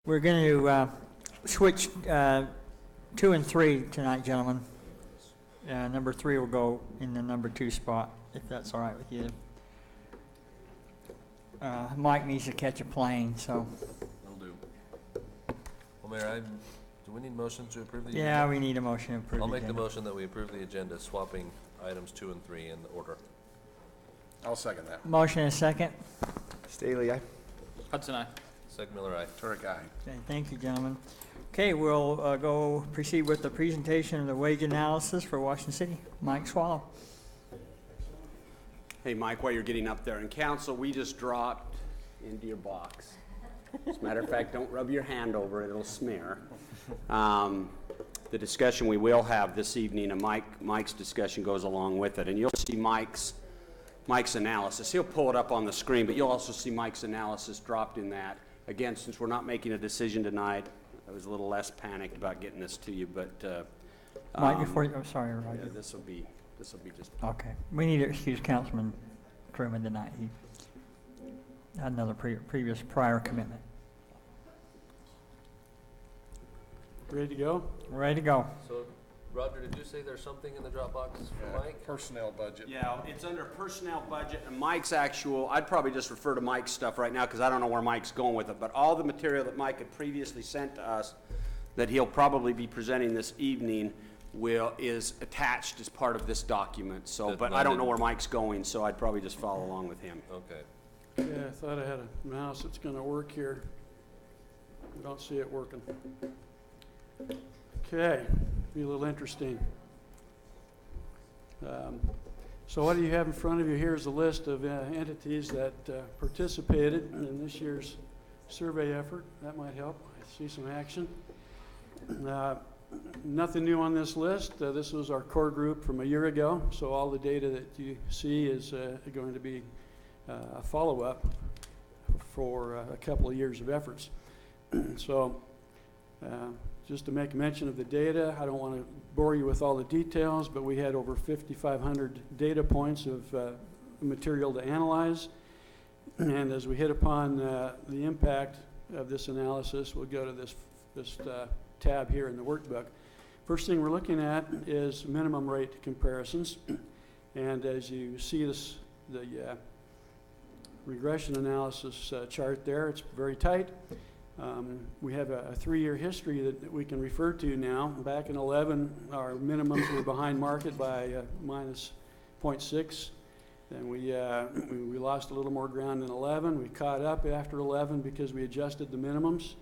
We're going to switch 2 and 3 tonight, gentlemen. Number 3 will go in the number 2 spot, if that's all right with you. Mike needs to catch a plane, so. Will do. Well, Mayor, do we need motion to approve the agenda? Yeah, we need a motion to approve. I'll make the motion that we approve the agenda, swapping items 2 and 3 in order. I'll second that. Motion and second. Staley, aye. Hudson, aye. Second Miller, aye. Turek, aye. Okay, thank you, gentlemen. Okay, we'll proceed with the presentation of the wage analysis for Washington City. Mike Swallow. Hey, Mike, while you're getting up there in council, we just dropped into your box. As a matter of fact, don't rub your hand over it, it'll smear. The discussion we will have this evening, and Mike's discussion goes along with it, and you'll see Mike's analysis. He'll pull it up on the screen, but you'll also see Mike's analysis dropped in that. Again, since we're not making a decision tonight, I was a little less panicked about getting this to you, but Mike, before you, I'm sorry, Roger. yeah, this will be just Okay, we need to excuse Councilman Truman tonight. He had another prior commitment. Ready to go? Ready to go. So, Roger, did you say there's something in the Dropbox for Mike? Personnel budget. Yeah, it's under personnel budget, and Mike's actual, I'd probably just refer to Mike's stuff right now because I don't know where Mike's going with it, but all the material that Mike had previously sent to us that he'll probably be presenting this evening is attached as part of this document. So, but I don't know where Mike's going, so I'd probably just follow along with him. Okay. Yeah, I thought I had a mouse that's going to work here. I don't see it working. Okay, be a little interesting. So what do you have in front of you? Here's a list of entities that participated in this year's survey effort. That might help. I see some action. Nothing new on this list. This was our core group from a year ago, so all the data that you see is going to be a follow-up for a couple of years of efforts. So just to make mention of the data, I don't want to bore you with all the details, but we had over 5,500 data points of material to analyze. And as we hit upon the impact of this analysis, we'll go to this tab here in the workbook. First thing we're looking at is minimum rate comparisons. And as you see the regression analysis chart there, it's very tight. We have a 3-year history that we can refer to now. Back in 11, our minimums were behind market by minus 0.6. Then we lost a little more ground in 11. We caught up after 11 because we adjusted the minimums.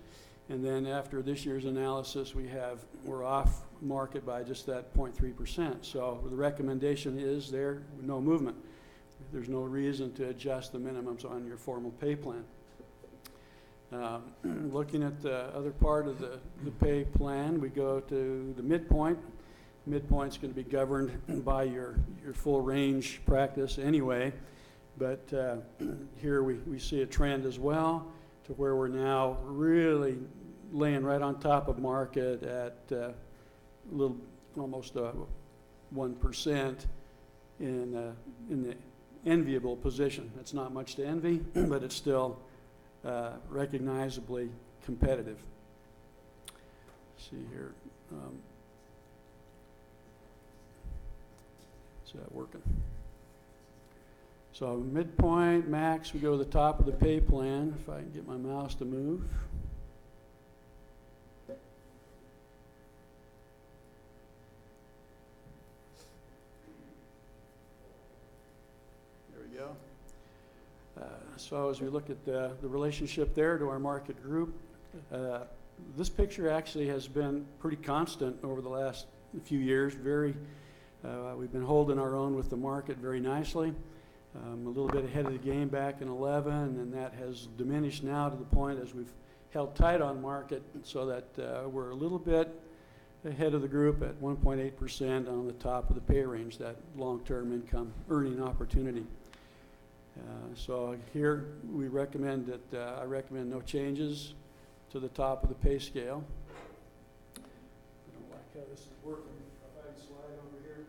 And then after this year's analysis, we're off market by just that 0.3%. So the recommendation is there, no movement. There's no reason to adjust the minimums on your formal pay plan. Looking at the other part of the pay plan, we go to the midpoint. Midpoint's going to be governed by your full range practice anyway, but here we see a trend as well to where we're now really laying right on top of market at almost 1% in the enviable position. It's not much to envy, but it's still recognizably competitive. Let's see here. Is that working? So midpoint, max, we go to the top of the pay plan. If I can get my mouse to move. There we go. So as we look at the relationship there to our market group, this picture actually has been pretty constant over the last few years. We've been holding our own with the market very nicely. A little bit ahead of the game back in 11, and that has diminished now to the point as we've held tight on market so that we're a little bit ahead of the group at 1.8% on the top of the pay range, that long-term income earning opportunity. So here we recommend that I recommend no changes to the top of the pay scale. I don't like how this is working. If I can slide over here.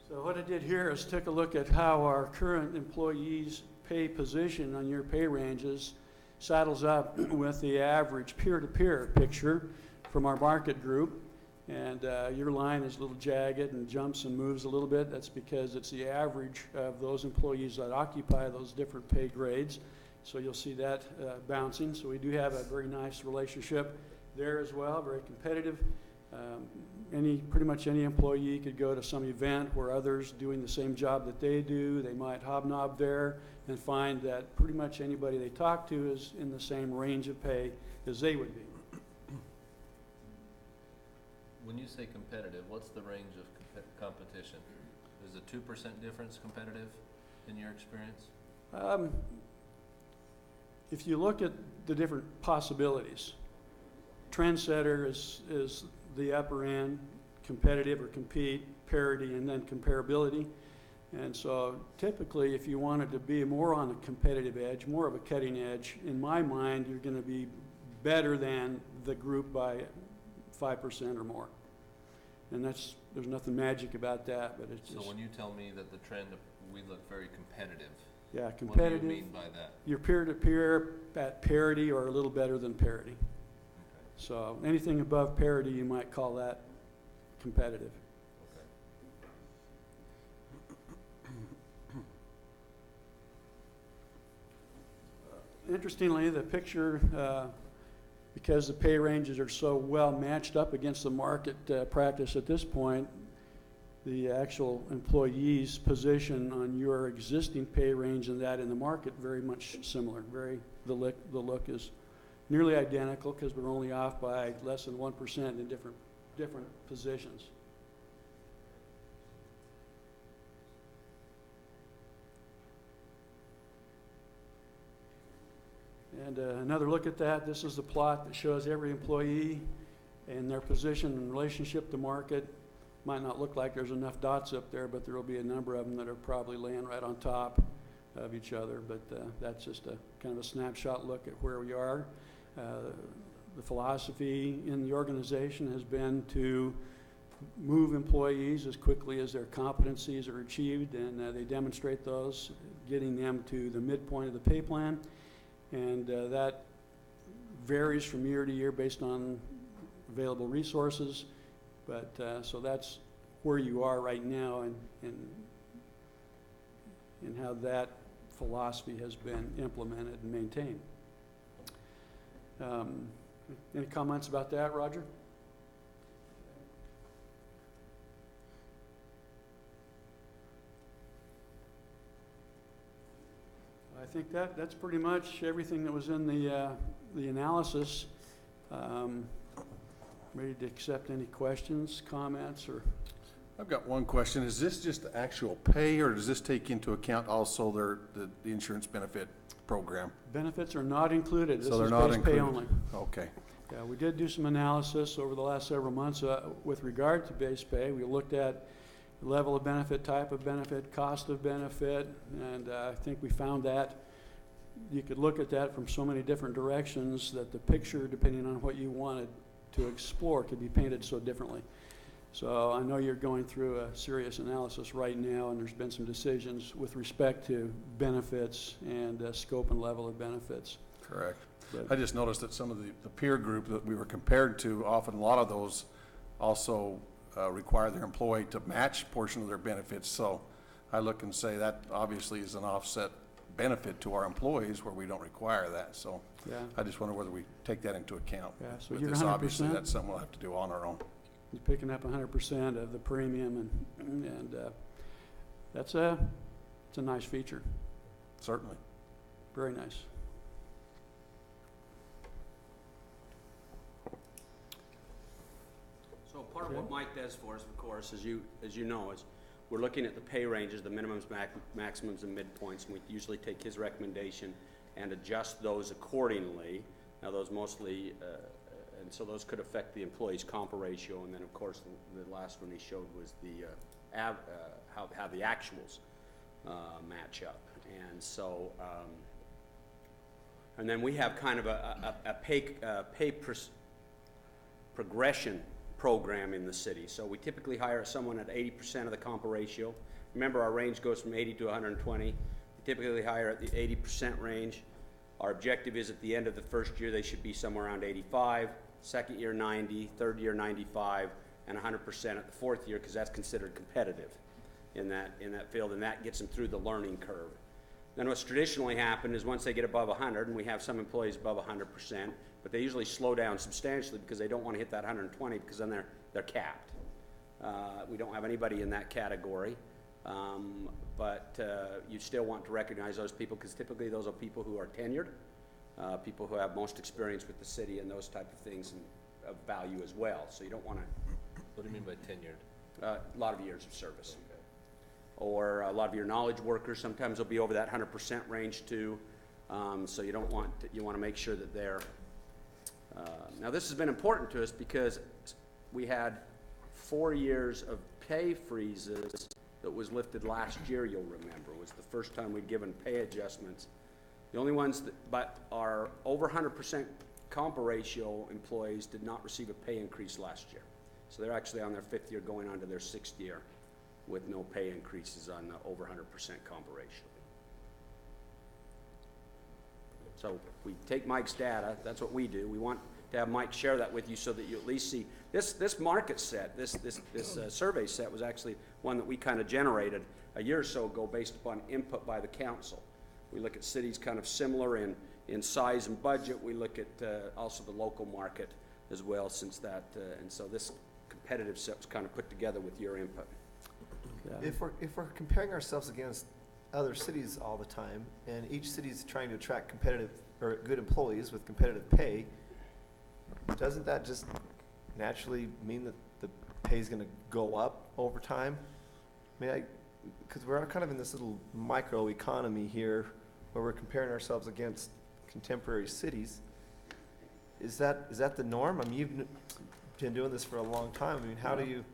So So what I did here is took a look at how our current employees' pay position on your pay ranges saddles up with the average peer-to-peer picture from our market group. And your line is a little jagged and jumps and moves a little bit. That's because it's the average of those employees that occupy those different pay grades. So you'll see that bouncing. So we do have a very nice relationship there as well, very competitive. Pretty much any employee could go to some event where others doing the same job that they do. They might hobnob there and find that pretty much anybody they talk to is in the same range of pay as they would be. When you say competitive, what's the range of competition? Is a 2% difference competitive in your experience? If you look at the different possibilities, Trendsetter is the upper end, competitive or compete, parity, and then comparability. And so typically, if you wanted to be more on the competitive edge, more of a cutting edge, in my mind, you're going to be better than the group by 5% or more. And there's nothing magic about that, but it's just. So when you tell me that the trend, we look very competitive, Yeah, competitive. what do you mean by that? You're peer-to-peer at parity or a little better than parity. Okay. So anything above parity, you might call that competitive. Interestingly, the picture, because the pay ranges are so well matched up against the market practice at this point, the actual employee's position on your existing pay range and that in the market very much similar. The look is nearly identical because we're only off by less than 1% in different positions. And another look at that, this is the plot that shows every employee and their position in relationship to market. Might not look like there's enough dots up there, but there will be a number of them that are probably laying right on top of each other. But that's just a kind of a snapshot look at where we are. The philosophy in the organization has been to move employees as quickly as their competencies are achieved, and they demonstrate those, getting them to the midpoint of the pay plan. And that varies from year to year based on available resources. But so that's where you are right now and how that philosophy has been implemented and maintained. Any comments about that, Roger? I think that's pretty much everything that was in the analysis. Ready to accept any questions, comments, or? I've got one question. Is this just the actual pay, or does this take into account also the insurance benefit program? Benefits are not included. So they're not This is base pay included. only. Okay. Yeah, we did do some analysis over the last several months with regard to base pay. We looked at level of benefit, type of benefit, cost of benefit, and I think we found that you could look at that from so many different directions that the picture, depending on what you wanted to explore, could be painted so differently. So I know you're going through a serious analysis right now, and there's been some decisions with respect to benefits and scope and level of benefits. Correct. But I just noticed that some of the peer group that we were compared to, often a lot of those also require their employee to match a portion of their benefits. So I look and say that obviously is an offset benefit to our employees where we don't require that. So yeah, I just wonder whether we take that into account. yeah. So With you're this, obviously, 100%. that's something we'll have to do on our own. You're picking up 100% of the premium, and it's a nice feature. Certainly. Very nice. So part of what Mike does for us, of course, as you know, is we're looking at the pay ranges, the minimums, maximums, and midpoints, and we usually take his recommendation and adjust those accordingly. Now, those mostly, and so those could affect the employee's comp ratio, and then, of course, the last one he showed was the how the actuals match up. And so, and then we have kind of a pay progression program in the city. So we typically hire someone at 80% of the comp ratio. Remember, our range goes from 80 to 120. We typically hire at the 80% range. Our objective is at the end of the first year, they should be somewhere around 85, second year 90, third year 95, and 100% at the fourth year, because that's considered competitive in that field, and that gets them through the learning curve. Then what's traditionally happened is once they get above 100, and we have some employees above 100%, but they usually slow down substantially because they don't want to hit that 120, because then they're capped. We don't have anybody in that category, but you still want to recognize those people, because typically those are people who are tenured, people who have most experience with the city and those type of things, and of value as well. So you don't want to. What do you mean by tenured? A lot of years of service. Okay. Or a lot of your knowledge workers, sometimes they'll be over that 100% range too. So you don't want to, you want to make sure that they're, now this has been important to us because we had 4 years of pay freezes that was lifted last year, you'll remember. It was the first time we'd given pay adjustments. The only ones that, but our over 100% comp ratio employees did not receive a pay increase last year. So they're actually on their 5th year going on to their 6th year with no pay increases on the over 100% comp ratio. So we take Mike's data, that's what we do. We want to have Mike share that with you so that you at least see, this market set, this survey set was actually one that we kind of generated a year or so ago based upon input by the council. We look at cities kind of similar in size and budget. We look at also the local market as well since that, and so this competitive set was kind of put together with your input. Yeah. If we're comparing ourselves against other cities all the time, and each city's trying to attract competitive or good employees with competitive pay, doesn't that just naturally mean that the pay is going to go up over time? I mean, because we're kind of in this little micro economy here where we're comparing ourselves against contemporary cities. Is that the norm? I mean, you've been doing this for a long time. I mean, how do you?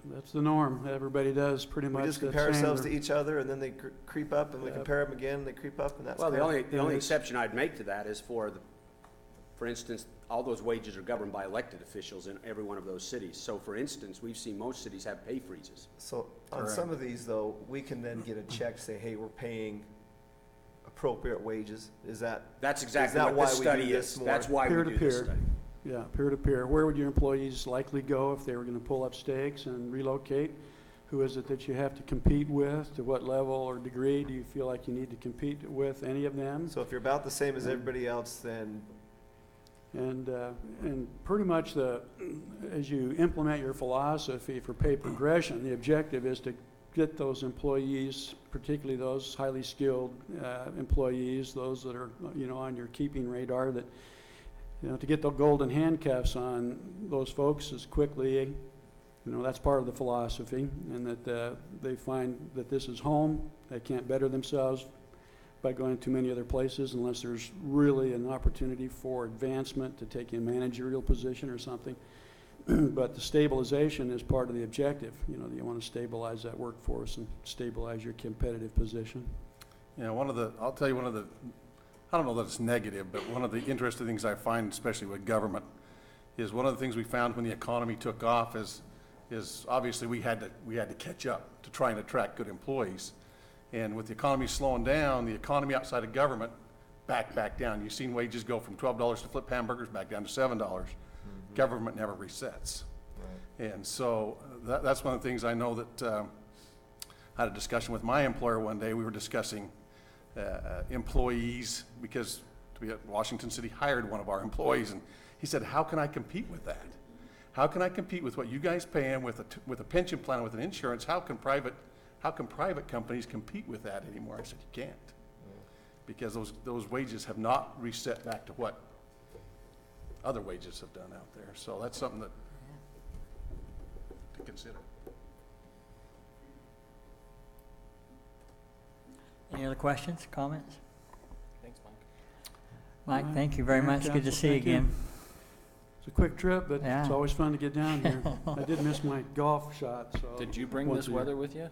That's the norm. Everybody does pretty much. We just compare ourselves to each other, and then they creep up, and we compare them again, and they creep up, and that's. Well, the only exception I'd make to that is for instance, all those wages are governed by elected officials in every one of those cities. So, for instance, we've seen most cities have pay freezes. So on some of these, though, we can then get a check, say, hey, we're paying appropriate wages. That's exactly what this study is. That's why we do this study. Yeah, peer-to-peer. Where would your employees likely go if they were going to pull up stakes and relocate? Who is it that you have to compete with? To what level or degree do you feel like you need to compete with any of them? So if you're about the same as everybody else, then. And pretty much as you implement your philosophy for pay progression, the objective is to get those employees, particularly those highly skilled employees, those that are on your keeping radar, that to get the golden handcuffs on those folks as quickly. That's part of the philosophy, and that they find that this is home. They can't better themselves by going to many other places unless there's really an opportunity for advancement to take a managerial position or something. But the stabilization is part of the objective. You want to stabilize that workforce and stabilize your competitive position. I'll tell you I don't know that it's negative, but one of the interesting things I find, especially with government, is one of the things we found when the economy took off is obviously we had to catch up to try and attract good employees. And with the economy slowing down, the economy outside of government back down. You've seen wages go from $12 to flip hamburgers back down to $7. Mm-hmm. Government never resets. Right. And so that's one of the things I know that I had a discussion with my employer one day. We were discussing employees, because Washington City hired one of our employees, and he said, how can I compete with that? How can I compete with what you guys pay him with a pension plan, with an insurance? How can private companies compete with that anymore? I said, you can't, because those wages have not reset back to what other wages have done out there. So that's something to consider. Any other questions, comments? Thanks, Mike. Mike, thank you very much. Good to see you again. It's a quick trip, but Yeah. It's always fun to get down here. I did miss my golf shot, so. Did you bring this weather with you?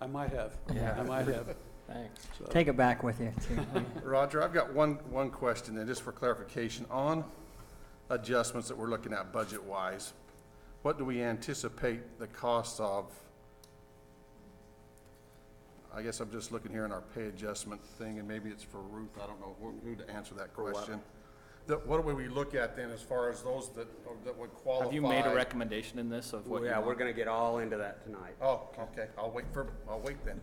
I might have. Yeah. I might have. Thanks. So. Take it back with you, too. Roger, I've got one question, and just for clarification, on adjustments that we're looking at budget-wise, what do we anticipate the cost of? I guess I'm just looking here in our pay adjustment thing, and maybe it's for Ruth, I don't know who to answer that question. What do we look at then as far as those that would qualify? Have you made a recommendation in this of what you Yeah, want? we're gonna get all into that tonight. Oh, okay, I'll wait then.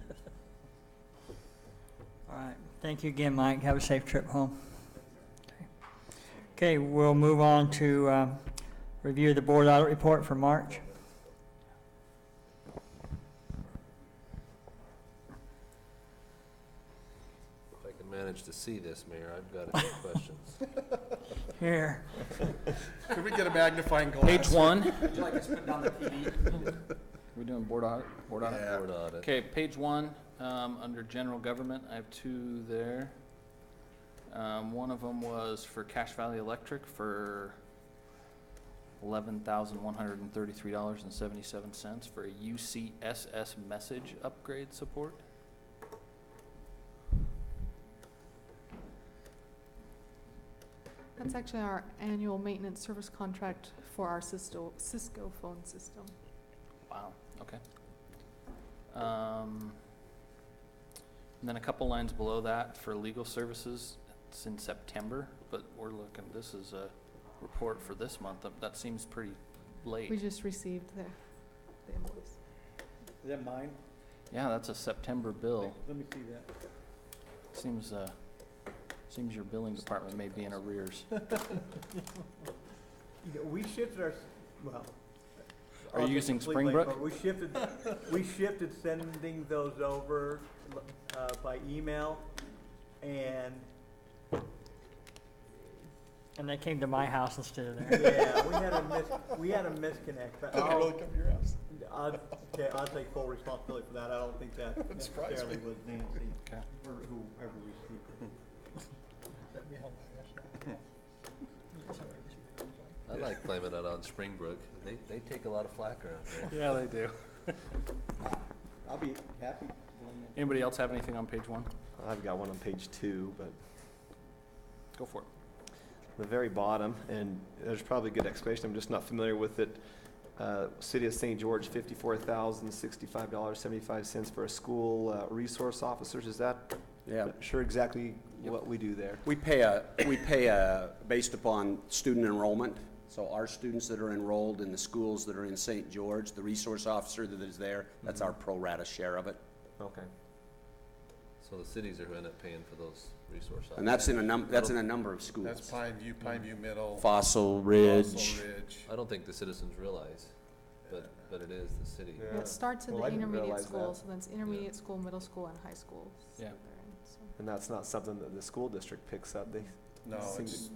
All right, thank you again, Mike. Have a safe trip home. Okay, we'll move on to review the board audit report for March. If I can manage to see this, Mayor, I've got a few questions. Here, Could we get a magnifying glass? Page 1, Would you like us to put down the TV? we're doing board audit? Board audit? Yeah. Board audit. Okay, page 1, under general government, I have 2 there. One of them was for Cache Valley Electric for $11,133.77 for a UCSS message upgrade support. That's actually our annual maintenance service contract for our Cisco phone system. Wow, okay. And then a couple lines below that for legal services, it's in September, but we're looking, this is a report for this month. That seems pretty late. We just received the invoice. Is that mine? Yeah, that's a September bill. Let me see that. Seems your billing department may be in arrears. We shifted our, well. Are you I'll using just complete my- Springbrook? We shifted sending those over by email, and they came to my house instead of theirs. yeah, we had a misconnect. But Did they really come to your house? I'll take full responsibility for that. I don't think that That surprised necessarily me. was Nancy Okay. or whoever received it. I like blaming it on Springbrook. They take a lot of flack around here. Yeah, they do. I'll be happy. Anybody else have anything on page 1? I've got one on page 2, but Go for it. the very bottom, and there's probably a good explanation, I'm just not familiar with it. City of St. George, $54,065.75 for a school resource officers. Is that Yeah. sure exactly what we do there? We pay based upon student enrollment. So our students that are enrolled in the schools that are in St. George, the resource officer that is there, that's our pro rata share of it. Okay. So the cities are who end up paying for those resource officers. And that's in a number of schools. That's Pineview Middle, Fossil Ridge. Fossil Ridge. I don't think the citizens realize, but it is the city. Yeah, it starts in Well, the I didn't intermediate realize school, that. so then it's intermediate school, middle school, and high school. Yeah. And that's not something that the school district picks up. They No, Seem it's the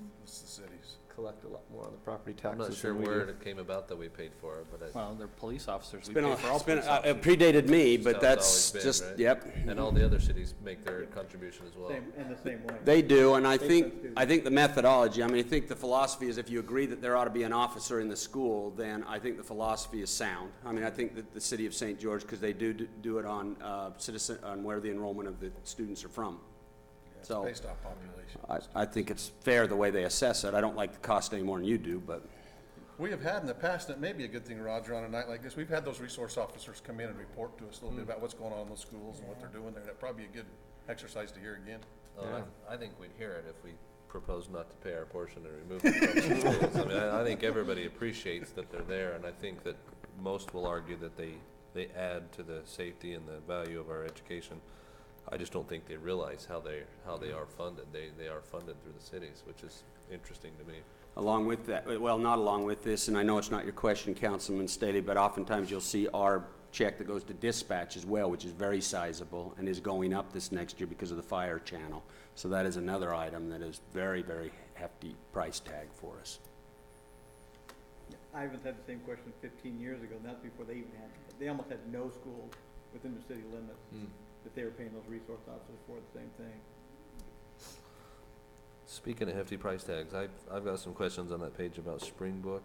cities. collect a lot more on the property I'm taxes. not sure than we where do. it came about that we paid for it, but Well, they're police officers. It's We been, pay for all police it officers. predated me, That's but how it's that's always been, just, right? yep. and all the other cities make their contribution as well. In the same way. They do, and I Based on think students. the methodology, I think the philosophy is if you agree that there ought to be an officer in the school, then I think the philosophy is sound. I think that the city of St. George, because they do it on on where the enrollment of the students are from. Yeah, it's So, based off population. I think it's fair the way they assess it. I don't like the cost any more than you do, but We have had in the past, and it may be a good thing, Roger, on a night like this, we've had those resource officers come in and report to us a little bit about what's going on in those schools and what they're doing there. That'd probably be a good exercise to hear again. Oh, I think we'd hear it if we proposed not to pay our portion and remove them from the schools. I think everybody appreciates that they're there, and I think that most will argue that they add to the safety and the value of our education. I just don't think they realize how they are funded. They are funded through the cities, which is interesting to me. along with that, well, not along with this, and I know it's not your question, Councilman Staley, but oftentimes you'll see our check that goes to dispatch as well, which is very sizable and is going up this next year because of the fire channel. So that is another item that is very, very hefty price tag for us. I even had the same question 15 years ago, and that's before they even had, they almost had no schools within the city limits that they were paying those resource officers for the same thing. Speaking of hefty price tags, I've got some questions on that page about Springbrook.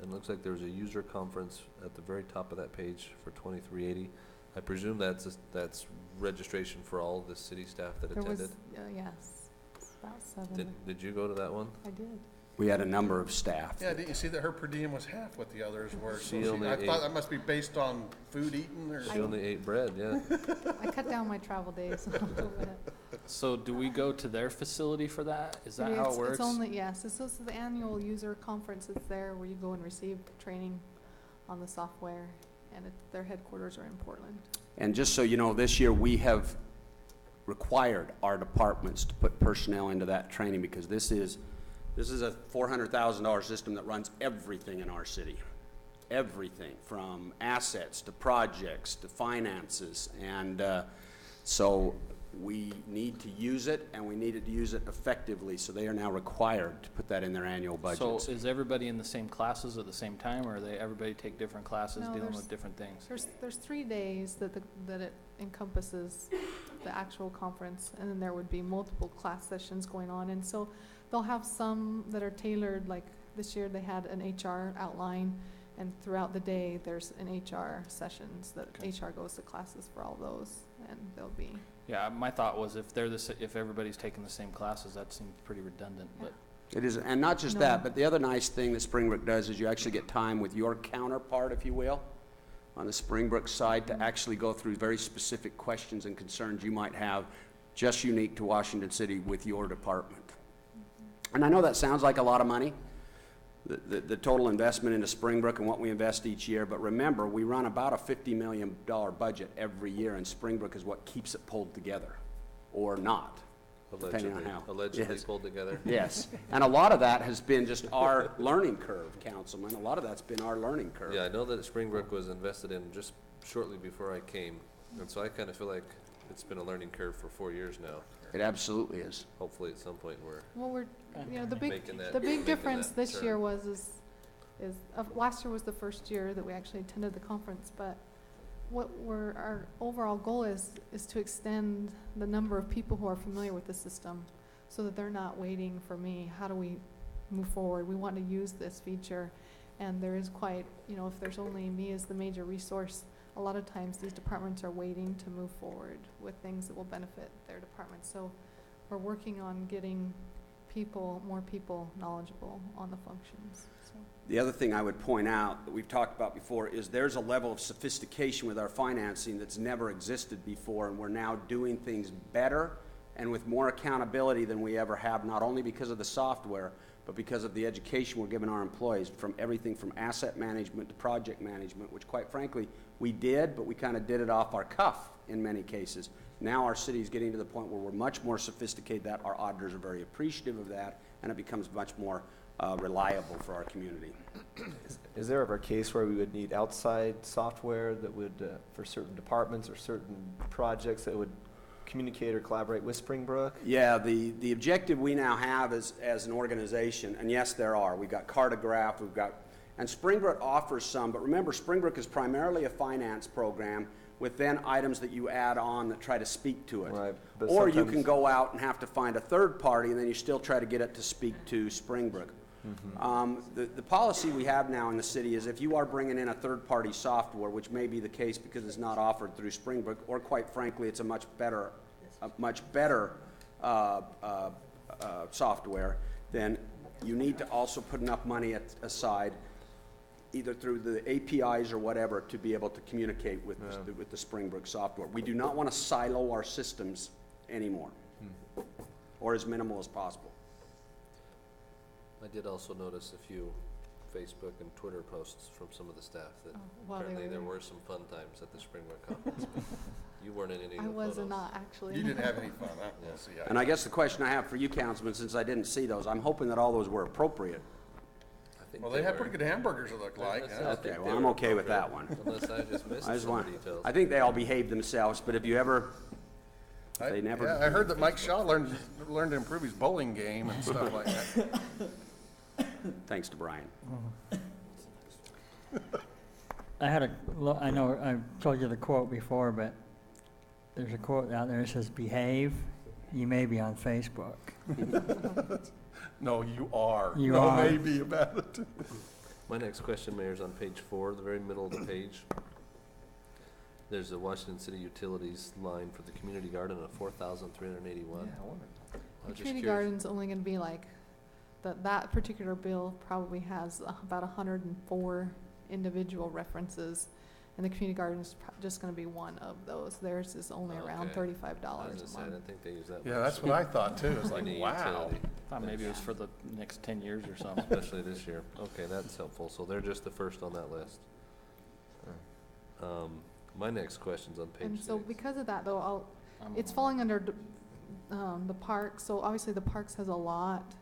And it looks like there's a user conference at the very top of that page for $23.80. I presume that's registration for all the city staff that There was, attended. yes, it's about 7. Did you go to that one? I did. We had a number of staff. Yeah, didn't you see that her per diem was half what the others were? So She only I thought ate- that must be based on food eaten or She something. only ate bread, yeah. I cut down my travel days a little bit. So do we go to their facility for that? Is that how It's- it works? It's only, yes, it's just the annual user conference is there where you go and receive training on the software, and their headquarters are in Portland. And just so you know, this year we have required our departments to put personnel into that training because this is a $400,000 system that runs everything in our city. Everything from assets to projects to finances. And so we need to use it, and we needed to use it effectively. So they are now required to put that in their annual So budgets. is everybody in the same classes at the same time, or everybody take different classes No, dealing there's- with different things? There's 3 days that it encompasses the actual conference, and then there would be multiple class sessions going on. And so they'll have some that are tailored, like this year they had an HR outline, and throughout the day, there's an HR sessions that Okay. HR goes to classes for all those, and they'll be, Yeah, my thought was if if everybody's taking the same classes, that seems pretty redundant, but. It is, and not just No. that, but the other nice thing that Springbrook does is you actually get time with your counterpart, if you will, on the Springbrook side to actually go through very specific questions and concerns you might have just unique to Washington City with your department. And I know that sounds like a lot of money, the total investment into Springbrook and what we invest each year, but remember, we run about a $50 million budget every year, and Springbrook is what keeps it pulled together, or not. Depending on how. Allegedly Yes. pulled together. Yes, and a lot of that has been just our learning curve, Councilman. A lot of that's been our learning curve. Yeah, I know that Springbrook was invested in just shortly before I came, and so I kind of feel like it's been a learning curve for 4 years now. It absolutely is. Hopefully, at some point, we're well, the making that. big making difference that this turn. year last year was the first year that we actually attended the conference, but our overall goal is to extend the number of people who are familiar with the system so that they're not waiting for me. How do we move forward? We want to use this feature, and there is quite, if there's only me as the major resource, a lot of times these departments are waiting to move forward with things that will benefit their department. So we're working on getting more people knowledgeable on the functions, so. The other thing I would point out that we've talked about before is there's a level of sophistication with our financing that's never existed before, and we're now doing things better and with more accountability than we ever have, not only because of the software, but because of the education we're giving our employees, from everything from asset management to project management, which quite frankly, we did, but we kind of did it off our cuff in many cases. Now our city is getting to the point where we're much more sophisticated, that our auditors are very appreciative of that, and it becomes much more reliable for our community. Is there ever a case where we would need outside software that would, for certain departments or certain projects that would communicate or collaborate with Springbrook? Yeah, the objective we now have as an organization, and yes, there are. We've got Cartograph, and Springbrook offers some, but remember, Springbrook is primarily a finance program with then items that you add on that try to speak to it. Right, but Or you sometimes- can go out and have to find a third party, and then you still try to get it to speak to Springbrook. The policy we have now in the city is if you are bringing in a third-party software, which may be the case because it's not offered through Springbrook, or quite frankly, it's a much better software, then you need to also put enough money aside, either through the APIs or whatever, to be able to communicate with the Springbrook software. We do not want to silo our systems anymore, or as minimal as possible. I did also notice a few Facebook and Twitter posts from some of the staff that while they apparently were there there. were some fun times at the Springbrook conference. But you weren't in any of I the was photos. not actually. You didn't have any fun, huh? Yeah. Well, see, And I guess the question I have for you, Councilman, since I didn't see those, I'm hoping that all those were appropriate. I think Well, they had were. pretty good hamburgers, it looked like. That's- yeah. I think Okay, they well, I'm were okay with that appropriate, one. Unless I just missed I just some want, details. I think they all behaved themselves, but if you ever, I- they never- Yeah, I heard that Mike Shaw learned to improve his bowling game and stuff like that. thanks to Brian. I know I've told you the quote before, but there's a quote out there that says, "Behave, you may be on Facebook." No, you are. You no, are. maybe about it. My next question, Mayor, is on page 4, the very middle of the page. There's a Washington City Utilities line for the community garden of $4,381. I was just Community curious. garden's only gonna be like that particular bill probably has about 104 individual references, and the community garden is just gonna be one of those. Theirs is only around Okay. $35 I was a gonna say, I month. didn't think they use that. Yeah, much. that's what I thought too. It's like, Any wow. utility, Thought maybe it was for the next 10 years or something. especially this year. Okay, that's helpful. So they're just the first on that list. My next question's on page And so 6. because of that, though, I'm it's on- falling under the parks, so obviously the parks has a lot,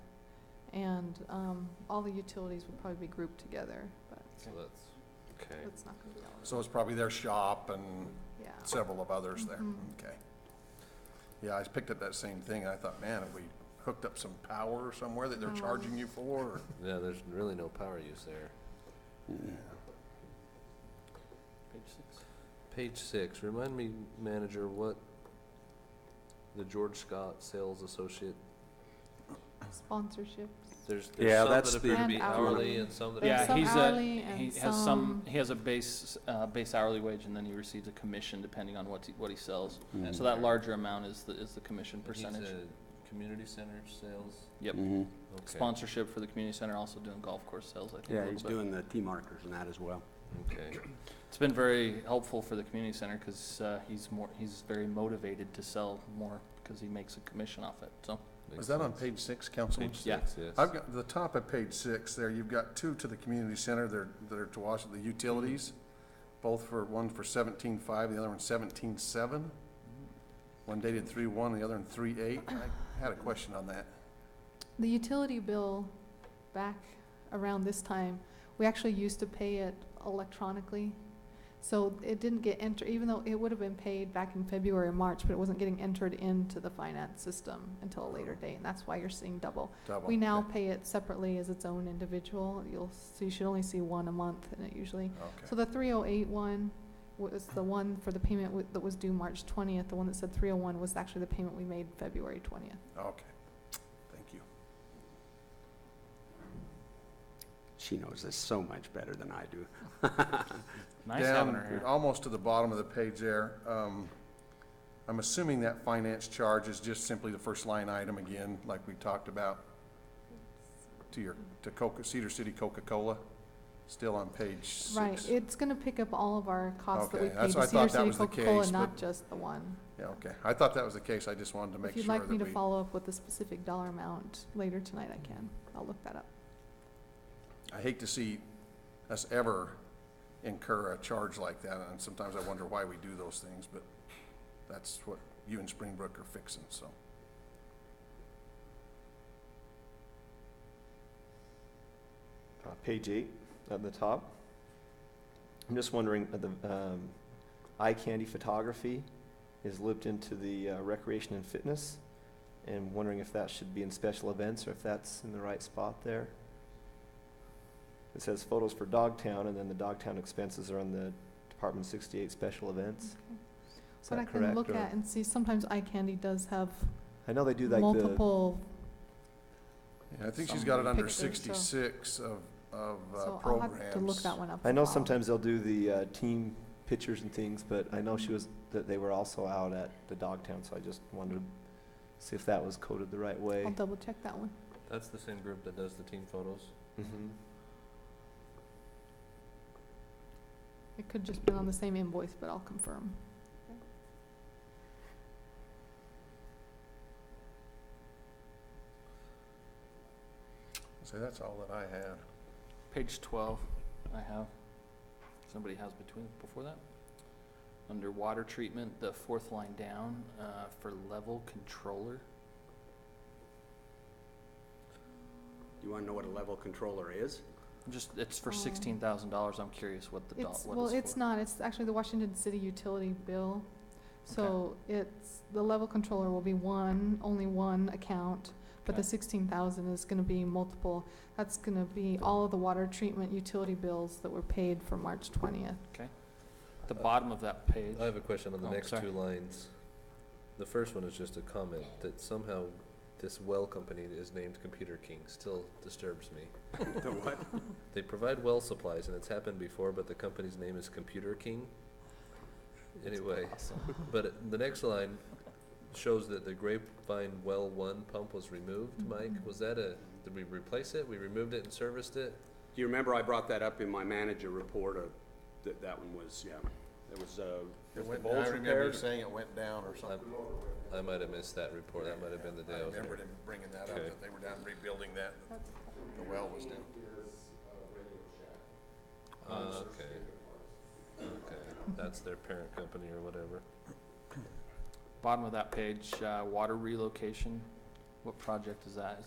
and all the utilities would probably be grouped together, but So that's, okay. it's not gonna be all of So it's probably their shop and it. Yeah. several of others there. Mhm. Okay. Yeah, I picked up that same thing, and I thought, man, have we hooked up some power somewhere that they're Oh. charging you for? Or- Yeah, there's really no power use there. Page 6. Page 6, remind me, manager, what the George Scott Sales Associate, Sponsorships. there's Yeah, some that that's appear to the- be And hourly hourly. and some that There's Yeah, are. some he's hourly a, and he has some- he has a base hourly wage, and then he receives a commission depending on what he sells. Mhm. So that larger amount is the commission And he's percentage. a community center sales? Yep. Mhm. Okay. Sponsorship for the community center, also doing golf course sales, I think. a Yeah, little he's bit. doing the T markers and that as well. Okay. It's been very helpful for the community center because he's very motivated to sell more because he makes a commission off it, so. Was Makes that on sense. page 6, Councilman? Page Yeah. 6, yes. I've got the top of page 6 there, you've got 2 to the community center, that are to Washington, the utilities, both for, one for 17.5, the other one 17.7. One dated 3/1, the other one 3/8. I had a question on that. The utility bill, back around this time, we actually used to pay it electronically. So it didn't get entered, even though it would have been paid back in February or March, but it wasn't getting entered into the finance system until a later date, and that's why you're seeing double. Double. We now Okay. pay it separately as its own individual. So you should only see one a month in it usually. Okay. So the 308 one was the one for the payment that was due March 20th. The one that said 301 was actually the payment we made February 20th. Okay, thank you. She knows this so much better than I do. Nice Down having her here. almost to the bottom of the page there, I'm assuming that finance charge is just simply the first line item again, like we talked about, to Cedar City Coca-Cola, still on page 6. Right, it's gonna pick up all of our costs that we Okay, pay that's to what I Cedar thought that City was the Coca-Cola, case, not but- just the one. Yeah, okay. I thought that was the case. I just wanted to make If sure you'd like me that to we, follow up with the specific dollar amount later tonight, I can. I'll look that up. I hate to see us ever incur a charge like that, and sometimes I wonder why we do those things, but that's what you and Springbrook are fixing, so. Page 8 at the top. I'm just wondering, the eye candy photography is looped into the recreation and fitness, and wondering if that should be in special events or if that's in the right spot there. It says photos for Dogtown, and then the Dogtown expenses are on the Department 68 special events. Okay. Is What I that can correct? look or- at and see, sometimes eye candy does have I know they do like the, multiple, Yeah, I think she's Some got it under pictures, so- 66 of so I'll programs. have to look that one up. I as know well. sometimes they'll do the team pictures and things, but I know that they were also out at the Dogtown, so I just wanted to see if that was coded the right way. I'll double check that one. That's the same group that does the team photos? Mhm. It could just been on the same invoice, but I'll confirm. So that's all that I had. Page 12, I have. Somebody has before that? Under water treatment, the fourth line down, for level controller. You want to know what a level controller is? It's for Oh. $16,000. I'm curious what It's, what well, it's it's for. not, it's actually the Washington City utility bill. So it's, the level controller will be only one account, but the Okay. 16,000 is gonna be multiple. That's gonna be all of the water treatment utility bills that were paid for March 20th. At the bottom of that page. I have a question on the Oh, next sorry. 2 lines. The first one is just a comment that somehow this well company is named Computer King. Still disturbs me. The what? They provide well supplies, and it's happened before, but the company's name is Computer King. Anyway, but the next line shows that the Grapevine Well 1 pump was removed. Mike, was that did we replace it? We removed it and serviced it? Do you remember I brought that up in my manager report, that one was, yeah, it was, It the went, bowls I remember you repaired. saying it went down or something. I might have missed that report. That might have been the day I I was remembered there. him bringing that up, Okay. that they were down rebuilding that, the well was down. Okay. Okay, that's their parent company or whatever. Bottom of that page, water relocation. What project is that?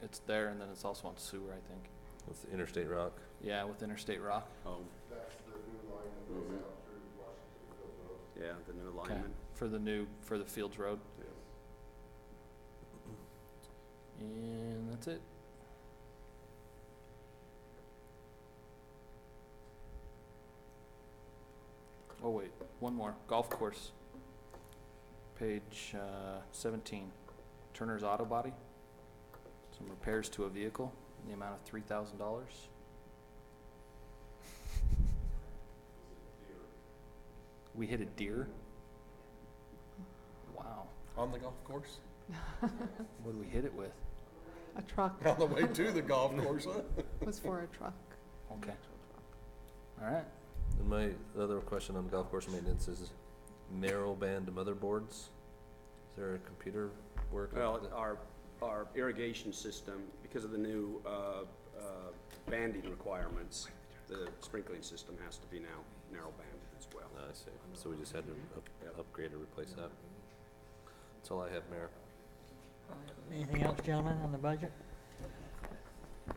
It's there, and then it's also on sewer, I think. With Interstate Rock. Yeah, with Interstate Rock. Oh. That's the new line that goes out through Washington Field Road. Yeah, the new Okay, alignment. for the Fields Road. Yeah. And that's it. Oh wait, one more, golf course. Page 17, Turner's Auto Body. Some repairs to a vehicle in the amount of $3,000. We hit a deer? Wow, On the golf course? what did we hit it with? A truck On the way to the golf course, huh? was for a truck. Okay. All right. And my other question on golf course maintenance is narrowband motherboards. Is there a computer work? Well, our irrigation system, because of the new banding requirements, the sprinkling system has to be now narrowband as well. I see. So we just had to Yep. upgrade or replace that. That's all I have, Mayor. Anything else, gentlemen, on the budget? I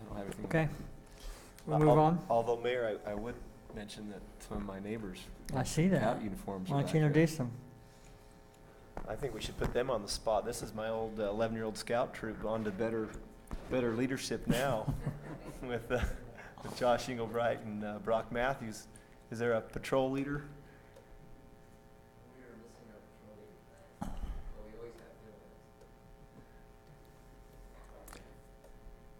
don't have anything. Okay. We'll move on. Although, Mayor, I would mention that some of my neighbors' I see that. scout uniforms are Why don't back you there. introduce them? I think we should put them on the spot. This is my old 11-year-old scout troop on to better leadership now with Josh Engelbright and Brock Matthews. Is there a patrol leader?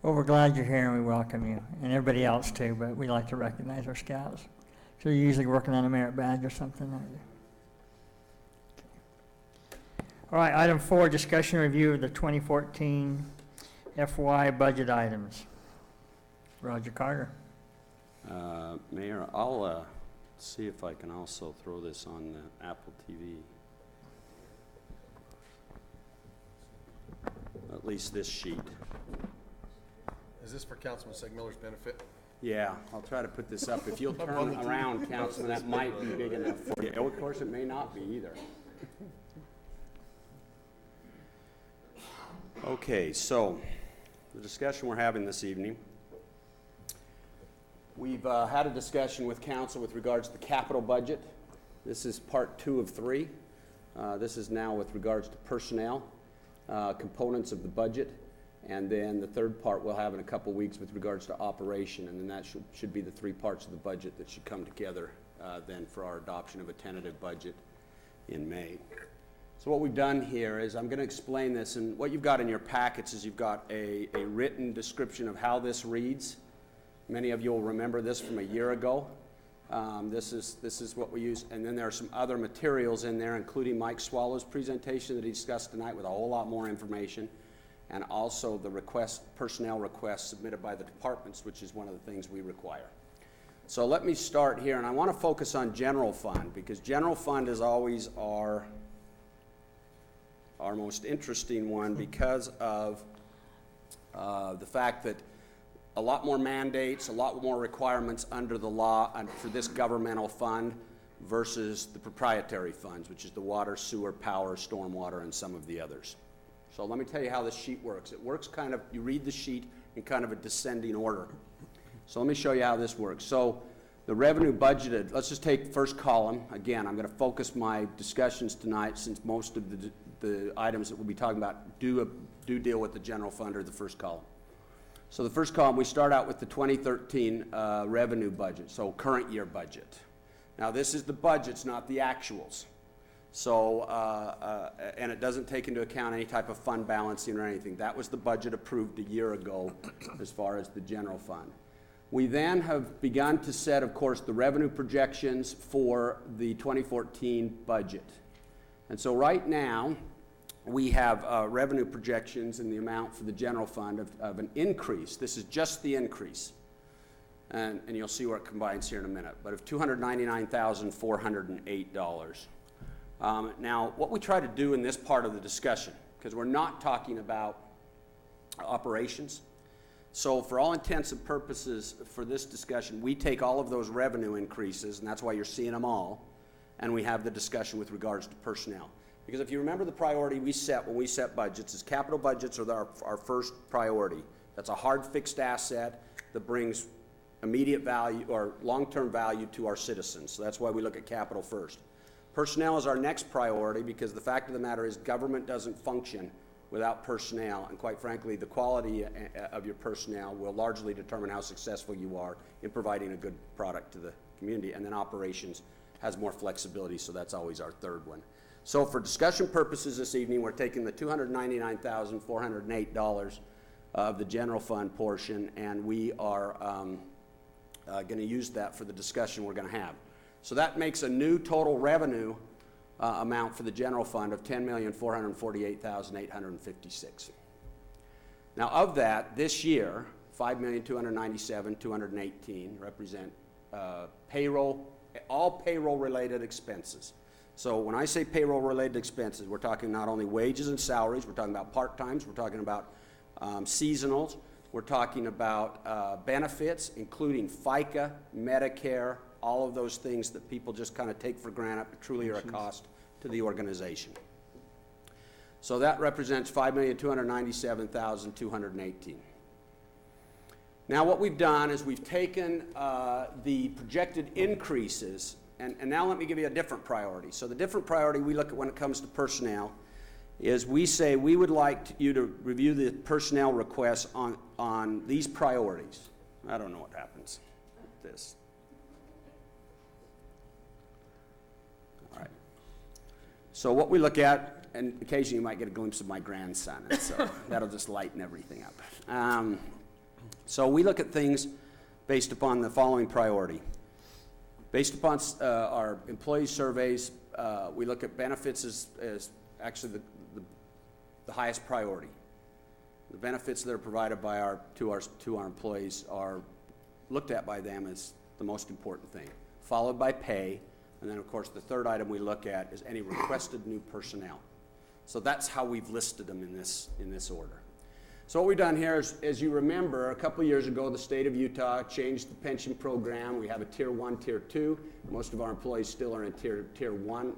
Well, we're glad you're here and we welcome you, and everybody else too, but we like to recognize our scouts. So you're usually working on a merit badge or something, aren't you? All right, item 4, discussion review of the 2014 FY budget items. Roger Carter. Mayor, I'll see if I can also throw this on the Apple TV. At least this sheet. Is this for Councilman Segmiller's benefit? Yeah, I'll try to put this up. If you'll turn around, Councilman, that might be big enough for you. Of course, it may not be either. Okay, so the discussion we're having this evening. We've had a discussion with council with regards to the capital budget. This is part 2 of 3. This is now with regards to personnel, components of the budget, and then the third part we'll have in a couple weeks with regards to operation, and then that should be the 3 parts of the budget that should come together then for our adoption of a tentative budget in May. So what we've done here is I'm going to explain this, and what you've got in your packets is you've got a written description of how this reads. Many of you will remember this from a year ago. This is what we use, and then there are some other materials in there, including Mike Swallow's presentation that he discussed tonight with a whole lot more information, and also the personnel requests submitted by the departments, which is one of the things we require. So let me start here, and I want to focus on general fund, because general fund is always our most interesting one because of the fact that a lot more mandates, a lot more requirements under the law for this governmental fund versus the proprietary funds, which is the water, sewer, power, stormwater, and some of the others. So let me tell you how this sheet works. It works kind of, you read the sheet in kind of a descending order. So let me show you how this works. So the revenue budgeted, let's just take first column. Again, I'm going to focus my discussions tonight, since most of the items that we'll be talking about do deal with the general fund or the first column. So the first column, we start out with the 2013 revenue budget, so current year budget. Now this is the budgets, not the actuals. So, and it doesn't take into account any type of fund balancing or anything. That was the budget approved a year ago as far as the general fund. We then have begun to set, of course, the revenue projections for the 2014 budget. And so right now, we have revenue projections in the amount for the general fund of an increase. This is just the increase. And you'll see where it combines here in a minute, but of $299,408. Now, what we try to do in this part of the discussion, because we're not talking about operations, so for all intents and purposes for this discussion, we take all of those revenue increases, and that's why you're seeing them all, and we have the discussion with regards to personnel. Because if you remember the priority we set when we set budgets is capital budgets are our first priority. That's a hard fixed asset that brings immediate value or long-term value to our citizens. So that's why we look at capital first. Personnel is our next priority because the fact of the matter is government doesn't function without personnel, and quite frankly, the quality of your personnel will largely determine how successful you are in providing a good product to the community. And then operations has more flexibility, so that's always our third one. So for discussion purposes this evening, we're taking the $299,408 of the general fund portion, and we are going to use that for the discussion we're going to have. So that makes a new total revenue amount for the general fund of $10,448,856. Now of that, this year, $5,297,218 represent payroll, all payroll-related expenses. So when I say payroll-related expenses, we're talking not only wages and salaries, we're talking about part-times, we're talking about seasonals, we're talking about benefits, including FICA, Medicare, all of those things that people just kind of take for granted, but truly are a cost to the organization. So that represents $5,297,218. Now what we've done is we've taken the projected increases, and now let me give you a different priority. So the different priority we look at when it comes to personnel is we say we would like you to review the personnel requests on these priorities. I don't know what happens with this. All right. So what we look at, and occasionally you might get a glimpse of my grandson, and so that'll just lighten everything up. So we look at things based upon the following priority. Based upon our employee surveys, we look at benefits as actually the highest priority. The benefits that are provided by to our employees are looked at by them as the most important thing, followed by pay, and then of course the third item we look at is any requested new personnel. So that's how we've listed them in this order. So what we've done here is, as you remember, a couple years ago, the state of Utah changed the pension program. We have a Tier 1, Tier 2. Most of our employees still are in Tier 1,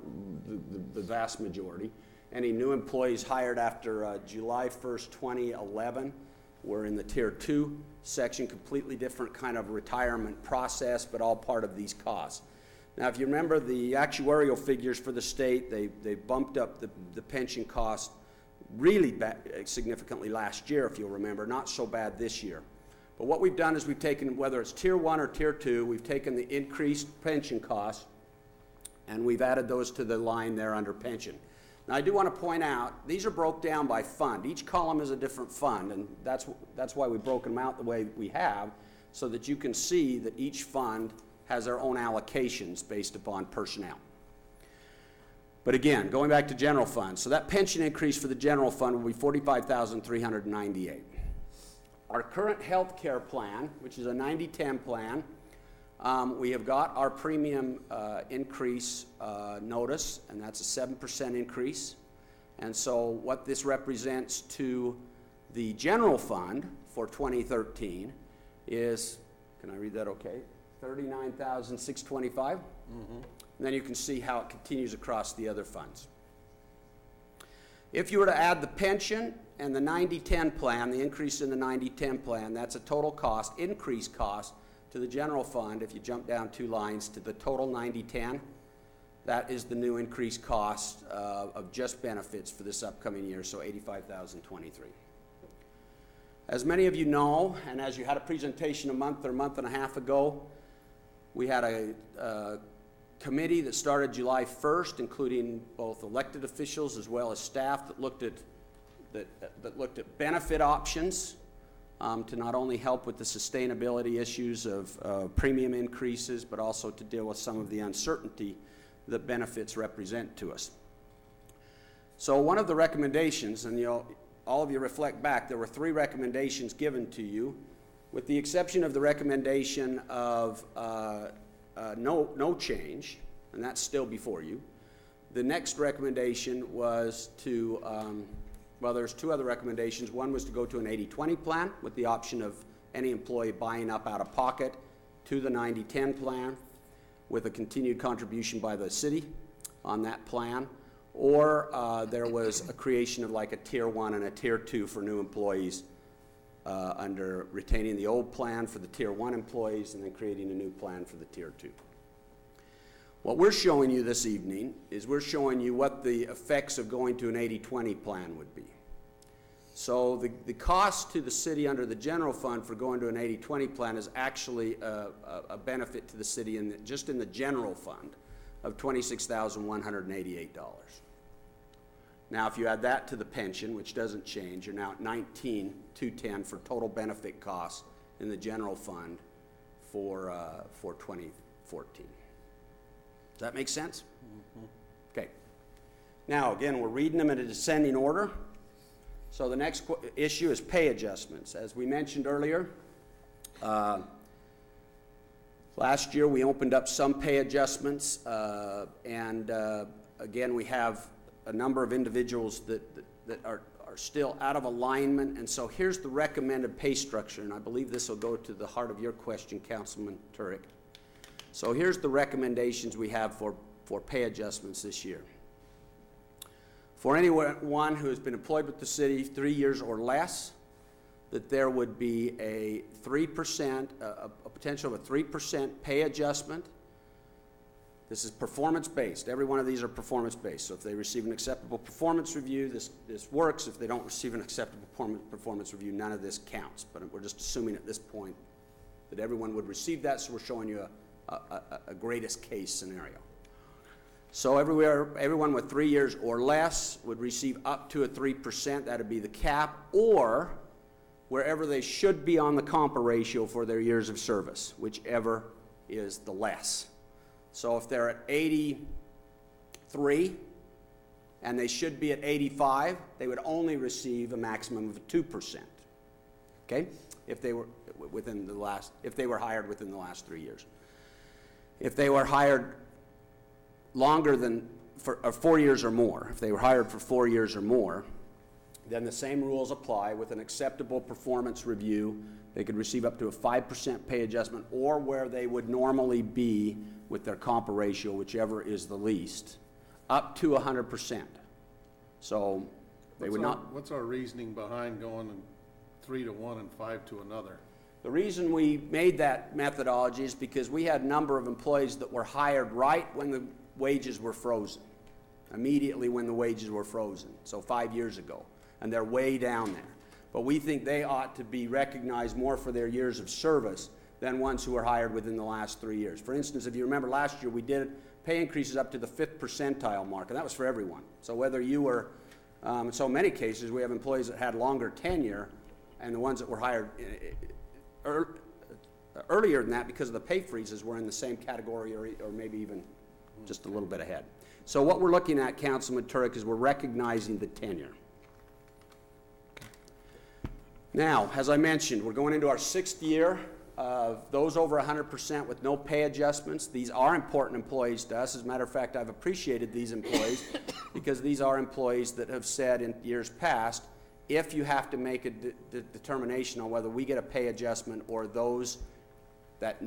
the vast majority. Any new employees hired after July 1st, 2011 were in the Tier 2 section, completely different kind of retirement process, but all part of these costs. Now, if you remember the actuarial figures for the state, they bumped up the pension cost really significantly last year, if you'll remember, not so bad this year. But what we've done is we've taken, whether it's Tier 1 or Tier 2, we've taken the increased pension costs and we've added those to the line there under pension. Now I do want to point out, these are broke down by fund. Each column is a different fund, and that's why we've broken them out the way we have, so that you can see that each fund has their own allocations based upon personnel. But again, going back to general fund, so that pension increase for the general fund will be $45,398. Our current health care plan, which is a 90-10 plan, we have got our premium increase notice, and that's a 7% increase. And so what this represents to the general fund for 2013 is, can I read that okay? $39,625. Mm-hmm. And then you can see how it continues across the other funds. If you were to add the pension and the 90-10 plan, the increase in the 90-10 plan, that's a total cost, increased cost to the general fund. If you jump down 2 lines to the total 90-10, that is the new increased cost of just benefits for this upcoming year, so $85,023. As many of you know, and as you had a presentation a month and a half ago, we had a committee that started July 1st, including both elected officials as well as staff that looked at benefit options to not only help with the sustainability issues of premium increases, but also to deal with some of the uncertainty that benefits represent to us. So one of the recommendations, and all of you reflect back, there were 3 recommendations given to you, with the exception of the recommendation of no change, and that's still before you. The next recommendation was to, well, there's 2 other recommendations. One was to go to an 80-20 plan with the option of any employee buying up out of pocket to the 90-10 plan with a continued contribution by the city on that plan. Or there was a creation of like a Tier 1 and a Tier 2 for new employees under retaining the old plan for the Tier 1 employees and then creating a new plan for the Tier 2. What we're showing you this evening is we're showing you what the effects of going to an 80-20 plan would be. So the cost to the city under the general fund for going to an 80-20 plan is actually a benefit to the city just in the general fund of $26,188. Now, if you add that to the pension, which doesn't change, you're now at $19,210 for total benefit costs in the general fund for 2014. Does that make sense? Mm-hmm. Okay. Now, again, we're reading them in a descending order. So the next issue is pay adjustments. As we mentioned earlier, last year we opened up some pay adjustments, and again, we have a number of individuals that are still out of alignment, and so here's the recommended pay structure, and I believe this will go to the heart of your question, Councilman Turek. So here's the recommendations we have for pay adjustments this year. For anyone who has been employed with the city 3 years or less, that there would be a 3%, a potential of a 3% pay adjustment. This is performance-based. Every one of these are performance-based. So if they receive an acceptable performance review, this works. If they don't receive an acceptable performance review, none of this counts. But we're just assuming at this point that everyone would receive that, so we're showing you a greatest case scenario. So everyone with 3 years or less would receive up to a 3%. That would be the cap, or wherever they should be on the compa ratio for their years of service, whichever is the less. So if they're at 83 and they should be at 85, they would only receive a maximum of 2%. Okay? If they were hired within the last 3 years. If they were hired longer than 4 years or more, if they were hired for 4 years or more, then the same rules apply. With an acceptable performance review, they could receive up to a 5% pay adjustment, or where they would normally be with their compa ratio, whichever is the least, up to 100%. So they would not. What's our reasoning behind going 3 to one and 5 to another? The reason we made that methodology is because we had a number of employees that were hired right when the wages were frozen, immediately when the wages were frozen, so 5 years ago, and they're way down there. But we think they ought to be recognized more for their years of service than ones who were hired within the last 3 years. For instance, if you remember last year, we did pay increases up to the 5th percentile mark, and that was for everyone. So whether you were, in so many cases, we have employees that had longer tenure, and the ones that were hired earlier than that because of the pay freezes were in the same category or maybe even just a little bit ahead. So what we're looking at, Councilman Turek, is we're recognizing the tenure. Now, as I mentioned, we're going into our 6th year of those over 100% with no pay adjustments. These are important employees to us. As a matter of fact, I've appreciated these employees because these are employees that have said in years past, if you have to make a determination on whether we get a pay adjustment or those that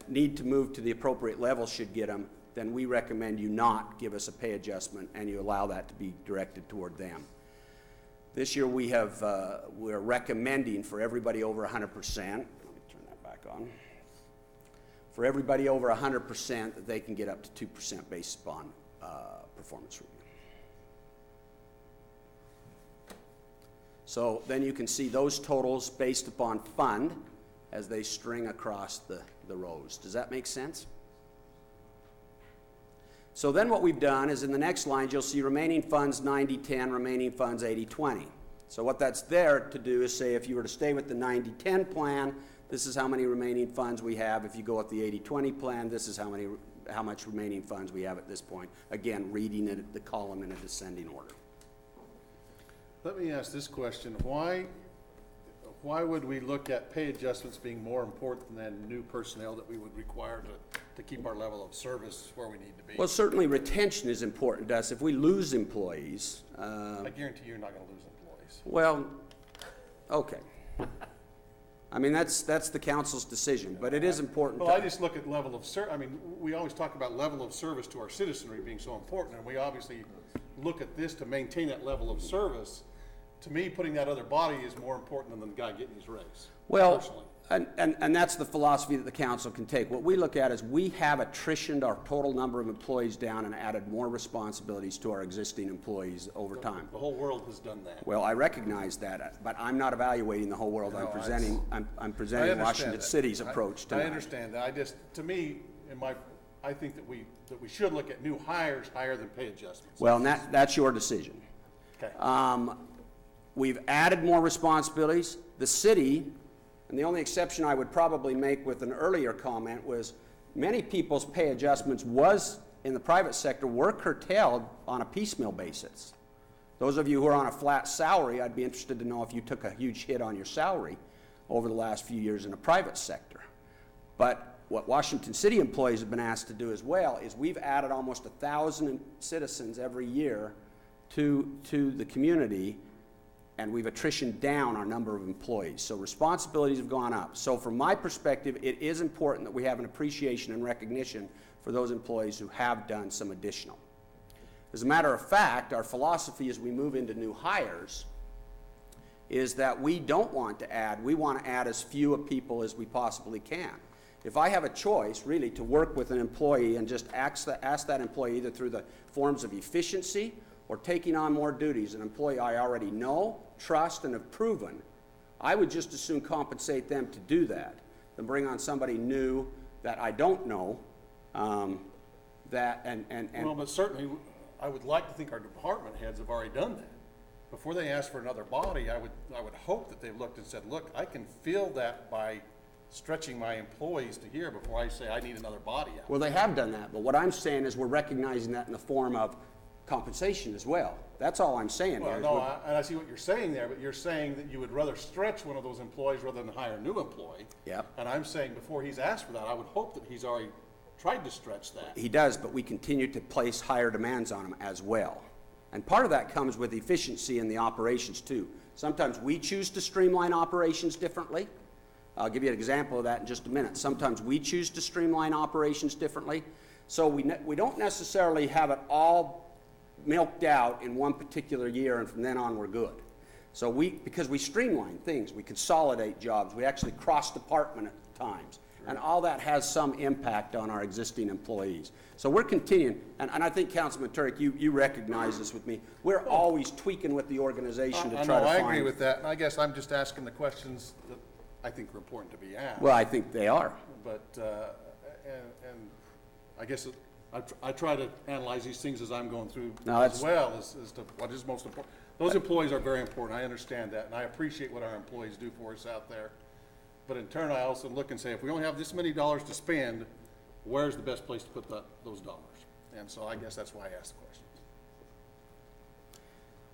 need to move to the appropriate level should get them, then we recommend you not give us a pay adjustment and you allow that to be directed toward them. This year we're recommending for everybody over 100%, let me turn that back on, for everybody over 100% that they can get up to 2% based upon performance review. So then you can see those totals based upon fund as they string across the rows. Does that make sense? So then what we've done is in the next lines you'll see remaining funds 90-10, remaining funds 80-20. So what that's there to do is say if you were to stay with the 90-10 plan, this is how many remaining funds we have. If you go with the 80-20 plan, this is how much remaining funds we have at this point. Again, reading it, the column in a descending order. Let me ask this question. Why would we look at pay adjustments being more important than new personnel that we would require to keep our level of service where we need to be? Well, certainly retention is important to us. If we lose employees, I guarantee you're not gonna lose employees. well, okay. I mean, that's the council's decision, but it is important. Well, I just look at level of I mean, we always talk about level of service to our citizenry being so important, and we obviously look at this to maintain that level of service. To me, putting that other body is more important than the guy getting his raise, Well, personally. and that's the philosophy that the council can take. What we look at is we have attritioned our total number of employees down and added more responsibilities to our existing employees over time. The whole world has done that. Well, I recognize that, but I'm not evaluating the whole world. No, I'm I presenting understand Washington that. City's approach I tonight. understand that. To me, I think that we should look at new hires higher than pay adjustments. Well, and that's your decision. Okay. We've added more responsibilities. The city, and the only exception I would probably make with an earlier comment was many people's pay adjustments in the private sector were curtailed on a piecemeal basis. Those of you who are on a flat salary, I'd be interested to know if you took a huge hit on your salary over the last few years in the private sector. But what Washington City employees have been asked to do as well is we've added almost 1,000 citizens every year to the community, and we've attritioned down our number of employees. So responsibilities have gone up. So from my perspective, it is important that we have an appreciation and recognition for those employees who have done some additional. As a matter of fact, our philosophy as we move into new hires is that we don't want to add, we want to add as few people as we possibly can. If I have a choice, really, to work with an employee and just ask that employee either through the forms of efficiency or taking on more duties, an employee I already know, trust, and have proven, I would just as soon compensate them to do that than bring on somebody new that I don't know, Well, but certainly, I would like to think our department heads have already done that. Before they ask for another body, I would hope that they've looked and said, look, I can fill that by stretching my employees to here before I say I need another body out. Well, they have done that, but what I'm saying is we're recognizing that in the form of compensation as well. That's all I'm saying Well, here. no, and I see what you're saying there, but you're saying that you would rather stretch one of those employees rather than hire a new employee. Yep. And I'm saying before he's asked for that, I would hope that he's already tried to stretch that. He does, but we continue to place higher demands on him as well. And part of that comes with efficiency in the operations too. Sometimes we choose to streamline operations differently. I'll give you an example of that in just a minute. Sometimes we choose to streamline operations differently. So we don't necessarily have it all milked out in one particular year and from then on we're good. So because we streamline things, we consolidate jobs, we actually cross department at times. And all that has some impact on our existing employees. So we're continuing, and I think Councilman Turek, you recognize this with me. We're always tweaking with the organization to try to find. I agree with that, and I guess I'm just asking the questions that I think are important to be asked. Well, I think they are. But, and I guess I try to analyze these things as I'm going through as well as to what is most important. Those employees are very important, I understand that, and I appreciate what our employees do for us out there. But in turn, I also look and say, if we only have this many dollars to spend, where's the best place to put those dollars? And so I guess that's why I asked the questions.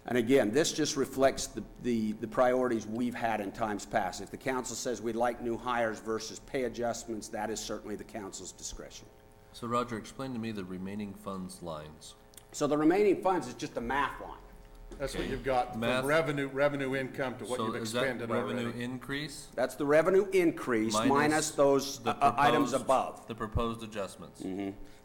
And again, this just reflects the priorities we've had in times past. If the council says we'd like new hires versus pay adjustments, that is certainly the council's discretion. So Roger, explain to me the remaining funds lines. So the remaining funds is just a math line. That's what you've got Math. from revenue income to what you've expended So is that revenue already. increase? That's the revenue increase minus those the items proposed- above. The proposed adjustments.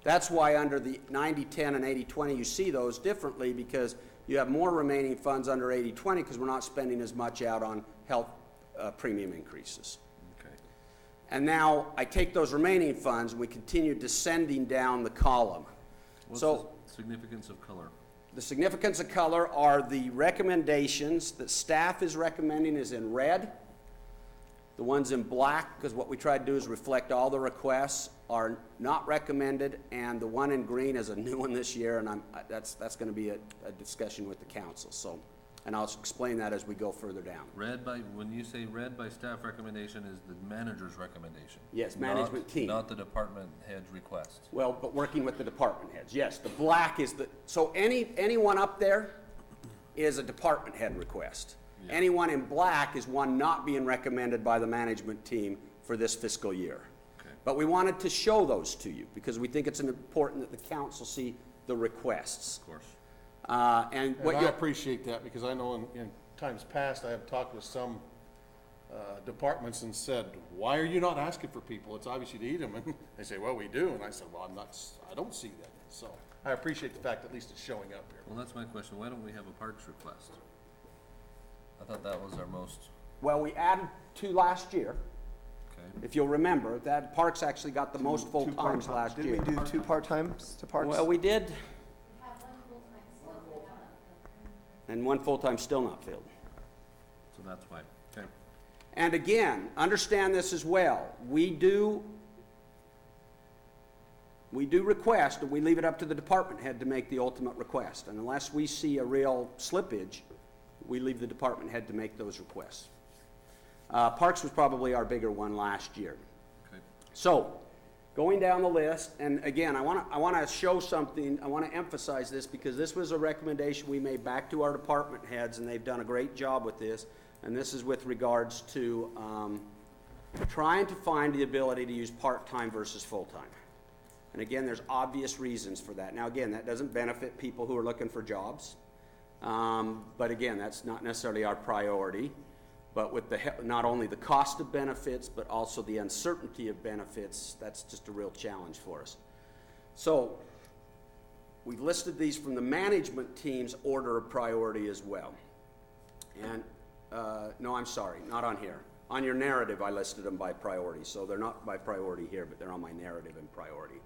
That's why under the 90-10 and 80-20, you see those differently because you have more remaining funds under 80-20 because we're not spending as much out on health premium increases. Okay. And now I take those remaining funds and we continue descending down the column. What's So the significance of color? the significance of color are the recommendations that staff is recommending is in red. The ones in black, because what we try to do is reflect all the requests, are not recommended, and the one in green is a new one this year, and that's going to be a discussion with the council. So, and I'll explain that as we go further down. When you say read by staff recommendation is the manager's recommendation? Yes, management team. Not the department head's request? Well, but working with the department heads, yes. The black is so anyone up there is a department head request. Anyone in black is one not being recommended by the management team for this fiscal year. Okay. But we wanted to show those to you because we think it's important that the council see the requests. Of course. And And what I you appreciate that, because I know in times past, I have talked with some departments and said, why are you not asking for people? It's obvious you need them. And they say, well, we do. And I said, well, I don't see that. So I appreciate the fact at least it's showing up here. Well, that's my question. Why don't we have a parks request? I thought that was our most, Well, we added 2 last year. okay. If you'll remember, that Parks actually got the most full-times last year. Didn't we do 2 part-times to parks? Well, we did. And 1 full-time still not filled. So that's why, okay. And again, understand this as well. We do request, and we leave it up to the department head to make the ultimate request. And unless we see a real slippage, we leave the department head to make those requests. Parks was probably our bigger one last year. Okay. So, going down the list, and again, I want to show something, I want to emphasize this because this was a recommendation we made back to our department heads, and they've done a great job with this, and this is with regards to trying to find the ability to use part-time versus full-time. And again, there's obvious reasons for that. Now again, that doesn't benefit people who are looking for jobs, but again, that's not necessarily our priority. But with not only the cost of benefits, but also the uncertainty of benefits, that's just a real challenge for us. So, we've listed these from the management team's order of priority as well. And, no, I'm sorry, not on here. On your narrative, I listed them by priority. So they're not by priority here, but they're on my narrative and priority.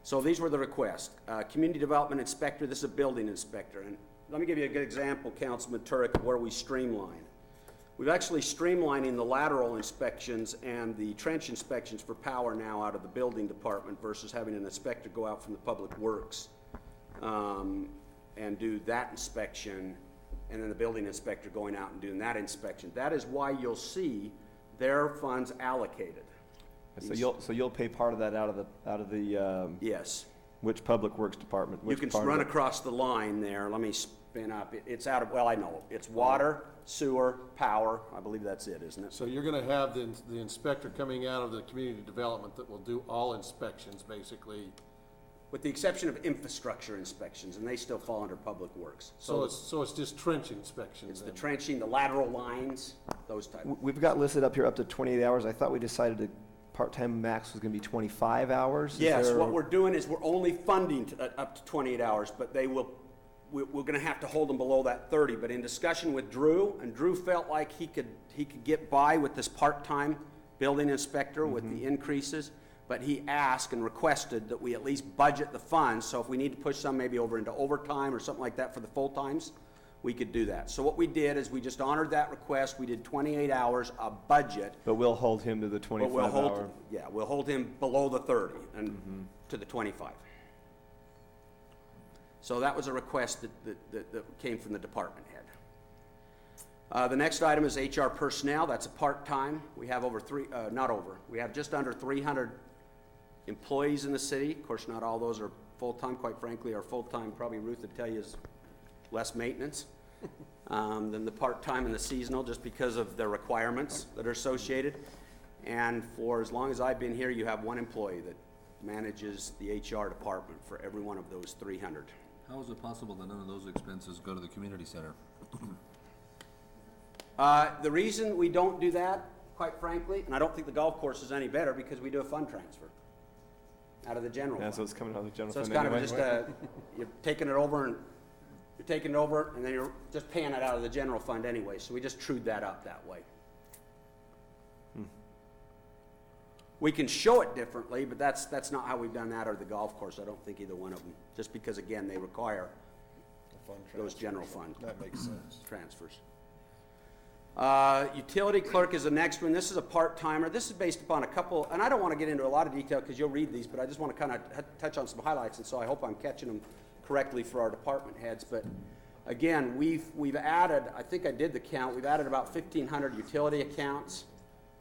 So these were the requests. Community Development Inspector, this is a building inspector. And let me give you a good example, Councilman Turek, of where we streamline. We've actually streamlining the lateral inspections and the trench inspections for power now out of the building department versus having an inspector go out from the public works and do that inspection, and then the building inspector going out and doing that inspection. That is why you'll see their funds allocated. So you'll pay part of that out of the Yes. which public works department? You Which can part of run it? across the line there. Let me spin up. It's out of, well, I know. It's water, sewer, power. I believe that's it, isn't it? So you're gonna have the inspector coming out of the community development that will do all inspections, basically. With the exception of infrastructure inspections, and they still fall under public works. So it's just trench inspections It's the then? trenching, the lateral lines, those type. We've got listed up here up to 28 hours. I thought we decided the part-time max was gonna be 25 hours. Is Yes, there- what we're doing is we're only funding up to 28 hours, but we're gonna have to hold them below that 30. But in discussion with Drew, and Drew felt like he could get by with this part-time building inspector with the increases, but he asked and requested that we at least budget the funds, so if we need to push some maybe over into overtime or something like that for the full-times, we could do that. So what we did is we just honored that request. We did 28 hours of budget. But we'll hold him to the But we'll 25 hold, hour. yeah, we'll hold him below the 30 and to the 25. So that was a request that came from the department head. The next item is HR personnel. That's a part-time. We have we have just under 300 employees in the city. Of course, not all those are full-time. Quite frankly, our full-time, probably Ruth would tell you, is less maintenance than the part-time and the seasonal, just because of the requirements that are associated. And for as long as I've been here, you have one employee that manages the HR department for every one of those 300. How is it possible that none of those expenses go to the community center? The reason we don't do that, quite frankly, and I don't think the golf course is any better, because we do a fund transfer out of the general Yeah, fund. so it's coming out of the general So it's fund kind of anyway. just you're taking it over and then you're just paying it out of the general fund anyway, so we just trued that up that way. We can show it differently, but that's not how we've done that or the golf course. I don't think either one of them, just because again, they require The fund those transfer. general fund That makes sense. transfers. Utility clerk is the next one. This is a part-timer. This is based upon a couple, and I don't want to get into a lot of detail because you'll read these, but I just want to kind of touch on some highlights, and so I hope I'm catching them correctly for our department heads. But again, we've added, I think I did the count, we've added about 1,500 utility accounts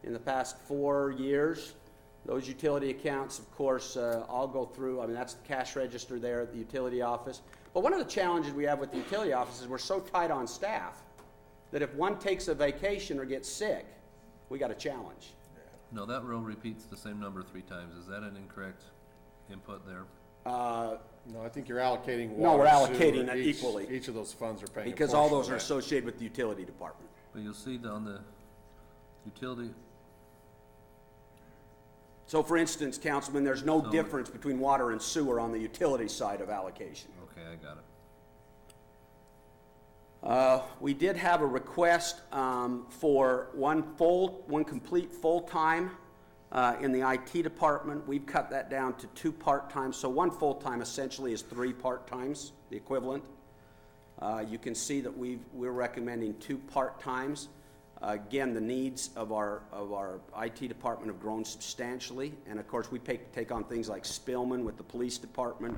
in the past 4 years. Those utility accounts, of course, all go through, I mean, that's the cash register there at the utility office. But one of the challenges we have with the utility office is we're so tight on staff that if one takes a vacation or gets sick, we got a challenge. No, that row repeats the same number 3 times. Is that an incorrect input there? No, I think you're allocating No, water, we're allocating sewer, it equally. Each of those funds are paying a Because all portion those of are that. associated with the utility department. But you'll see on the utility, So for instance, Councilman, there's no So- difference between water and sewer on the utility side of allocation. okay, I got it. We did have a request for one complete full-time in the IT department. We've cut that down to 2 part-times, so 1 full-time essentially is 3 part-times, the equivalent. You can see that we're recommending 2 part-times. Again, the needs of our IT department have grown substantially, and of course, we take on things like Spillman with the police department.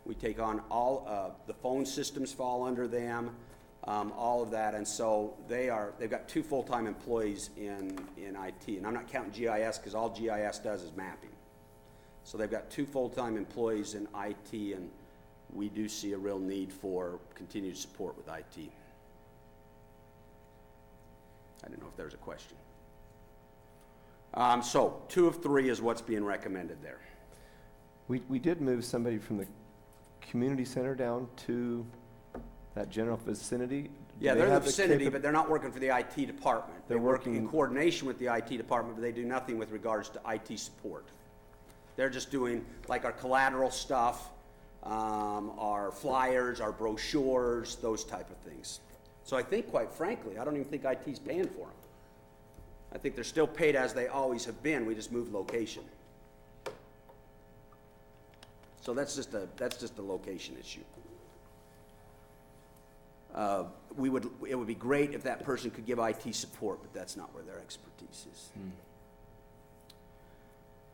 We take on all, the phone systems fall under them, all of that, and so they've got 2 full-time employees in IT, and I'm not counting GIS, because all GIS does is mapping. So they've got 2 full-time employees in IT, and we do see a real need for continued support with IT. I didn't know if there was a question. So 2 of 3 is what's being recommended there. We did move somebody from the community center down to that general vicinity. Do Yeah, they they're in the have vicinity, but they're not working for the IT department. They They're work in working- coordination with the IT department, but they do nothing with regards to IT support. They're just doing like our collateral stuff, our flyers, our brochures, those type of things. So I think, quite frankly, I don't even think IT's paying for them. I think they're still paid as they always have been, we just moved location. So that's just a location issue. It would be great if that person could give IT support, but that's not where their expertise is.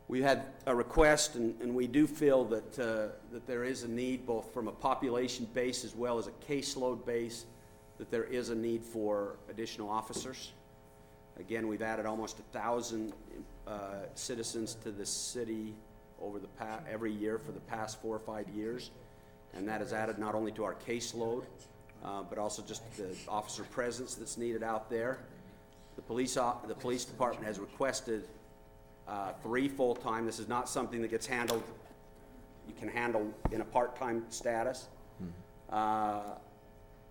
We had a request, and we do feel that there is a need, both from a population base as well as a caseload base, that there is a need for additional officers. Again, we've added almost 1,000 citizens to the city over every year for the past 4 or 5 years, and that has added not only to our caseload, but also just the officer presence that's needed out there. The police department has requested 3 full-time. This is not something that gets handled, you can handle in a part-time status.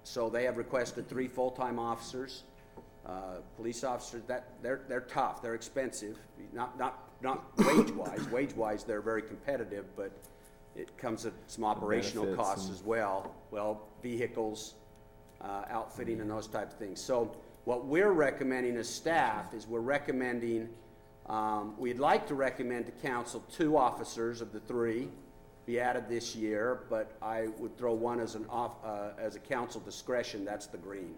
So they have requested 3 full-time officers. Police officers, they're tough, they're expensive, not wage-wise. Wage-wise, they're very competitive, but it comes at some operational benefits costs as well. Well, vehicles, outfitting, and those type of things. So what we're recommending as staff is we'd like to recommend to council 2 officers of the 3 be added this year, but I would throw 1 as a council discretion. That's the green.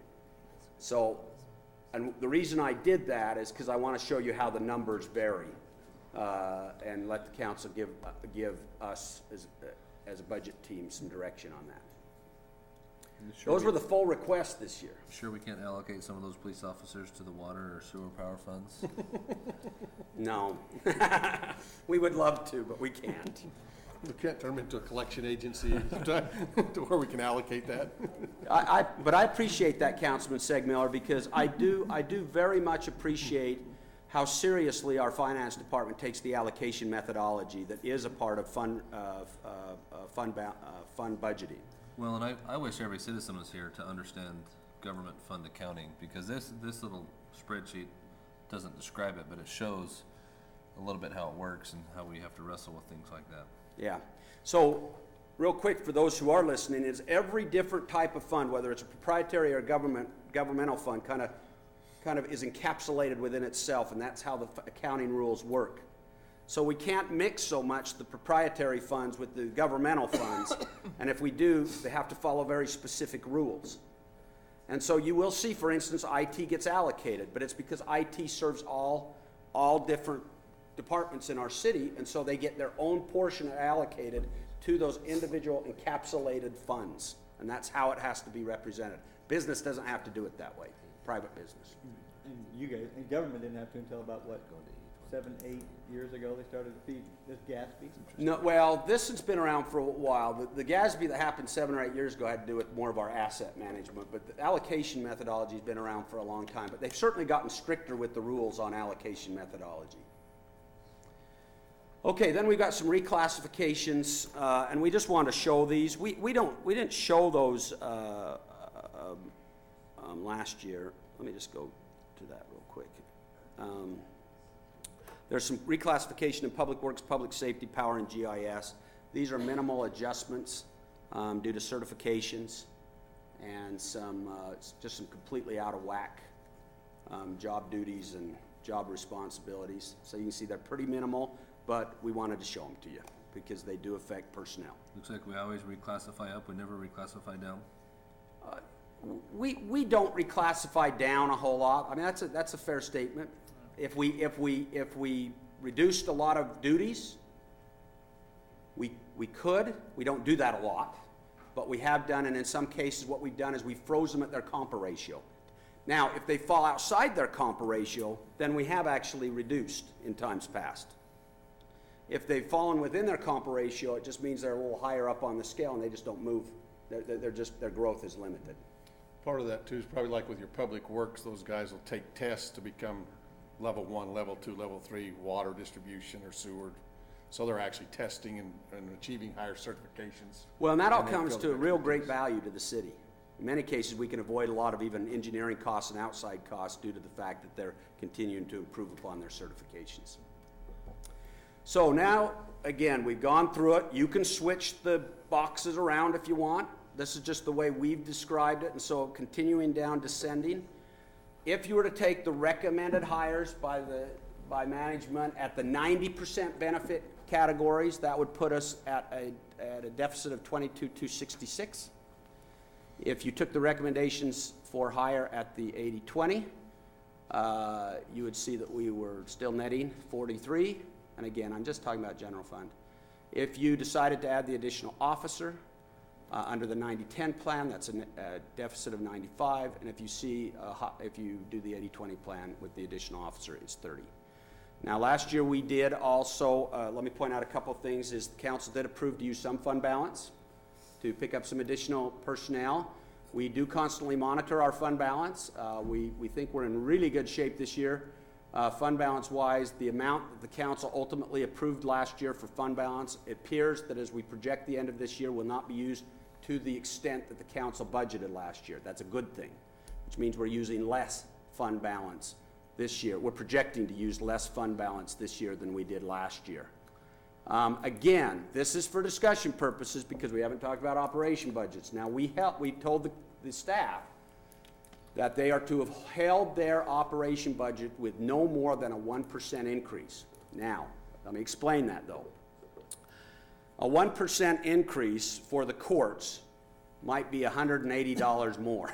So, and the reason I did that is because I want to show you how the numbers vary, and let the council give us as a budget team some direction on that. Those were the full requests this year. Sure we can't allocate some of those police officers to the water or sewer power funds? No. We would love to, but we can't. We can't turn them into a collection agency to where we can allocate that. But I appreciate that, Councilman Segmiller, because I do very much appreciate how seriously our finance department takes the allocation methodology that is a part of fund budgeting. Well, and I wish every citizen was here to understand government fund accounting, because this little spreadsheet doesn't describe it, but it shows a little bit how it works and how we have to wrestle with things like that. Yeah. So, real quick, for those who are listening, is every different type of fund, whether it's a proprietary or governmental fund, kind of is encapsulated within itself, and that's how the accounting rules work. So we can't mix so much the proprietary funds with the governmental funds, and if we do, they have to follow very specific rules. And so you will see, for instance, IT gets allocated, but it's because IT serves all different departments in our city, and so they get their own portion allocated to those individual encapsulated funds, and that's how it has to be represented. Business doesn't have to do it that way, private business. And you guys, and government didn't have to until about what, 7, 8 years ago, they started to feed this Gatsby. No, well, this has been around for a while. The GASB that happened 7 or 8 years ago had to do with more of our asset management, but the allocation methodology has been around for a long time. But they've certainly gotten stricter with the rules on allocation methodology. Okay, then we've got some reclassifications, and we just want to show these. We didn't show those last year. Let me just go to that real quick. There's some reclassification in Public Works, Public Safety, Power, and GIS. These are minimal adjustments due to certifications and just some completely out of whack job duties and job responsibilities. So you can see they're pretty minimal, but we wanted to show them to you because they do affect personnel. Looks like we always reclassify up, we never reclassify down. We don't reclassify down a whole lot. I mean, that's a fair statement. If we reduced a lot of duties, we could. We don't do that a lot, but we have done, and in some cases what we've done is we froze them at their compa ratio. Now, if they fall outside their compa ratio, then we have actually reduced in times past. If they've fallen within their compa ratio, it just means they're a little higher up on the scale and they just don't move. Their growth is limited. Part of that too is probably like with your public works, those guys will take tests to become level 1, level 2, level 3 water distribution or sewer. So they're actually testing and achieving higher certifications. Well, and that all And they comes feel to a their real great expertise. value to the city. In many cases, we can avoid a lot of even engineering costs and outside costs due to the fact that they're continuing to improve upon their certifications. So now, again, we've gone through it. You can switch the boxes around if you want. This is just the way we've described it, and so continuing down, descending. If you were to take the recommended hires by management at the 90% benefit categories, that would put us at a deficit of 22,266. If you took the recommendations for hire at the 80-20, you would see that we were still netting 43. And again, I'm just talking about general fund. If you decided to add the additional officer under the 90-10 plan, that's a deficit of 95. And if you do the 80-20 plan with the additional officer, it's 30. Now, last year we did also, let me point out a couple of things, is the council did approve to use some fund balance to pick up some additional personnel. We do constantly monitor our fund balance. We think we're in really good shape this year. Fund balance wise, the amount that the council ultimately approved last year for fund balance, it appears that as we project the end of this year will not be used to the extent that the council budgeted last year. That's a good thing, which means we're using less fund balance this year. We're projecting to use less fund balance this year than we did last year. Again, this is for discussion purposes because we haven't talked about operation budgets. Now, we told the staff that they are to have held their operation budget with no more than a 1% increase. Now, let me explain that though. A 1% increase for the courts might be $180 more.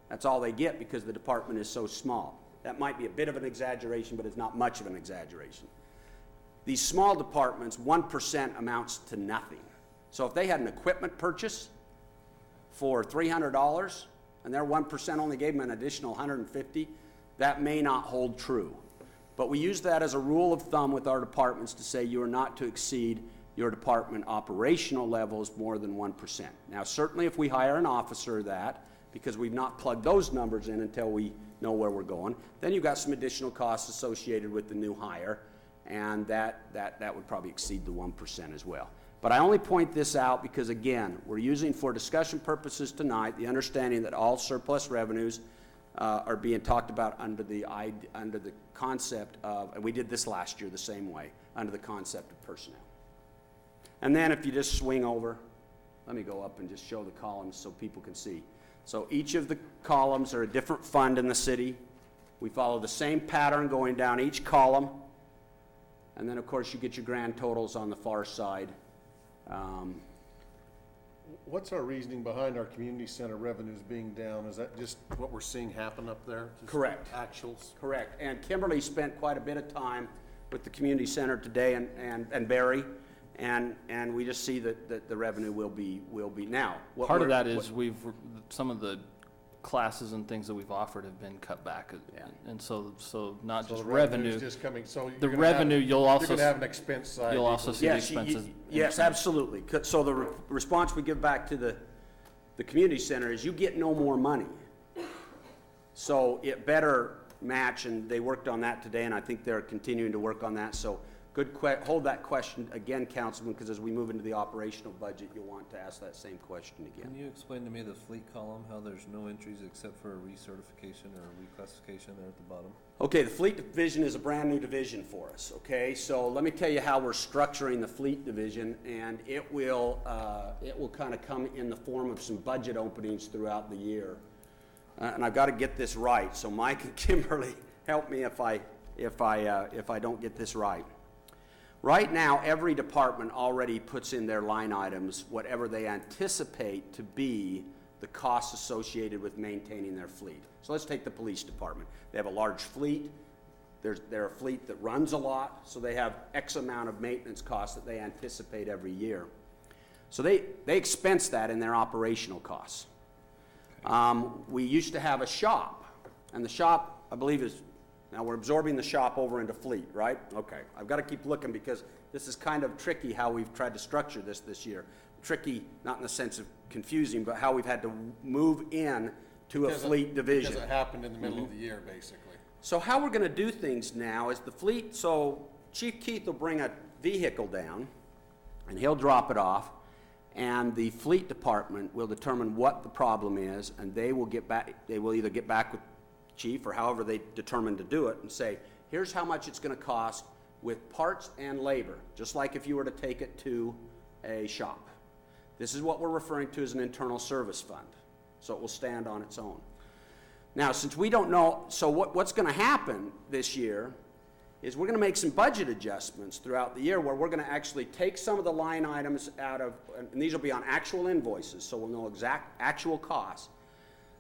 That's all they get because the department is so small. That might be a bit of an exaggeration, but it's not much of an exaggeration. These small departments, 1% amounts to nothing. So if they had an equipment purchase for $300 and their 1% only gave them an additional $150, that may not hold true. But we use that as a rule of thumb with our departments to say you are not to exceed your department operational levels more than 1%. Now, certainly if we hire an officer that, because we've not plugged those numbers in until we know where we're going, then you've got some additional costs associated with the new hire, and that would probably exceed the 1% as well. But I only point this out because, again, we're using for discussion purposes tonight the understanding that all surplus revenues are being talked about under the concept of, and we did this last year the same way, under the concept of personnel. And then if you just swing over, let me go up and just show the columns so people can see. So each of the columns are a different fund in the city. We follow the same pattern going down each column. And then, of course, you get your grand totals on the far side. What's our reasoning behind our community center revenues being down? Is that just what we're seeing happen up there? Just Correct. Actuals? Correct. And Kimberly spent quite a bit of time with the community center today and Barry, and we just see that the revenue will be now. Part of that is some of the classes and things that we've offered have been cut back. Yeah. And so not So just the revenue's revenue, just coming, so the you're gonna have- revenue, you'll You're also, gonna have an expense side. you'll also see the Yes, expenses. yes, increase. absolutely. So the response we give back to the community center is you get no more money. So it better match, and they worked on that today, and I think they're continuing to work on that. So hold that question again, Councilman, because as we move into the operational budget, you'll want to ask that same question again. Can you explain to me the fleet column, how there's no entries except for a recertification or a reclassification there at the bottom? Okay, the fleet division is a brand-new division for us, okay? So let me tell you how we're structuring the fleet division, and it will kind of come in the form of some budget openings throughout the year. And I've got to get this right, so Mike and Kimberly, help me if I don't get this right. Right now, every department already puts in their line items whatever they anticipate to be the costs associated with maintaining their fleet. So let's take the police department. They have a large fleet. They're a fleet that runs a lot, so they have X amount of maintenance costs that they anticipate every year. So they expense that in their operational costs. We used to have a shop, and the shop, I believe, is, now we're absorbing the shop over into fleet, right? Okay, I've got to keep looking because this is kind of tricky how we've tried to structure this year. Tricky, not in the sense of confusing, but how we've had to move in to a fleet division. Because it happened in the middle of the year, basically. So how we're going to do things now is the fleet, so Chief Keith will bring a vehicle down, and he'll drop it off, and the fleet department will determine what the problem is, and they will either get back with Chief or however they determine to do it and say, here's how much it's going to cost with parts and labor, just like if you were to take it to a shop. This is what we're referring to as an internal service fund, so it will stand on its own. Now, since we don't know, so what's going to happen this year is we're going to make some budget adjustments throughout the year where we're going to actually take some of the line items out of, and these will be on actual invoices, so we'll know exact actual costs.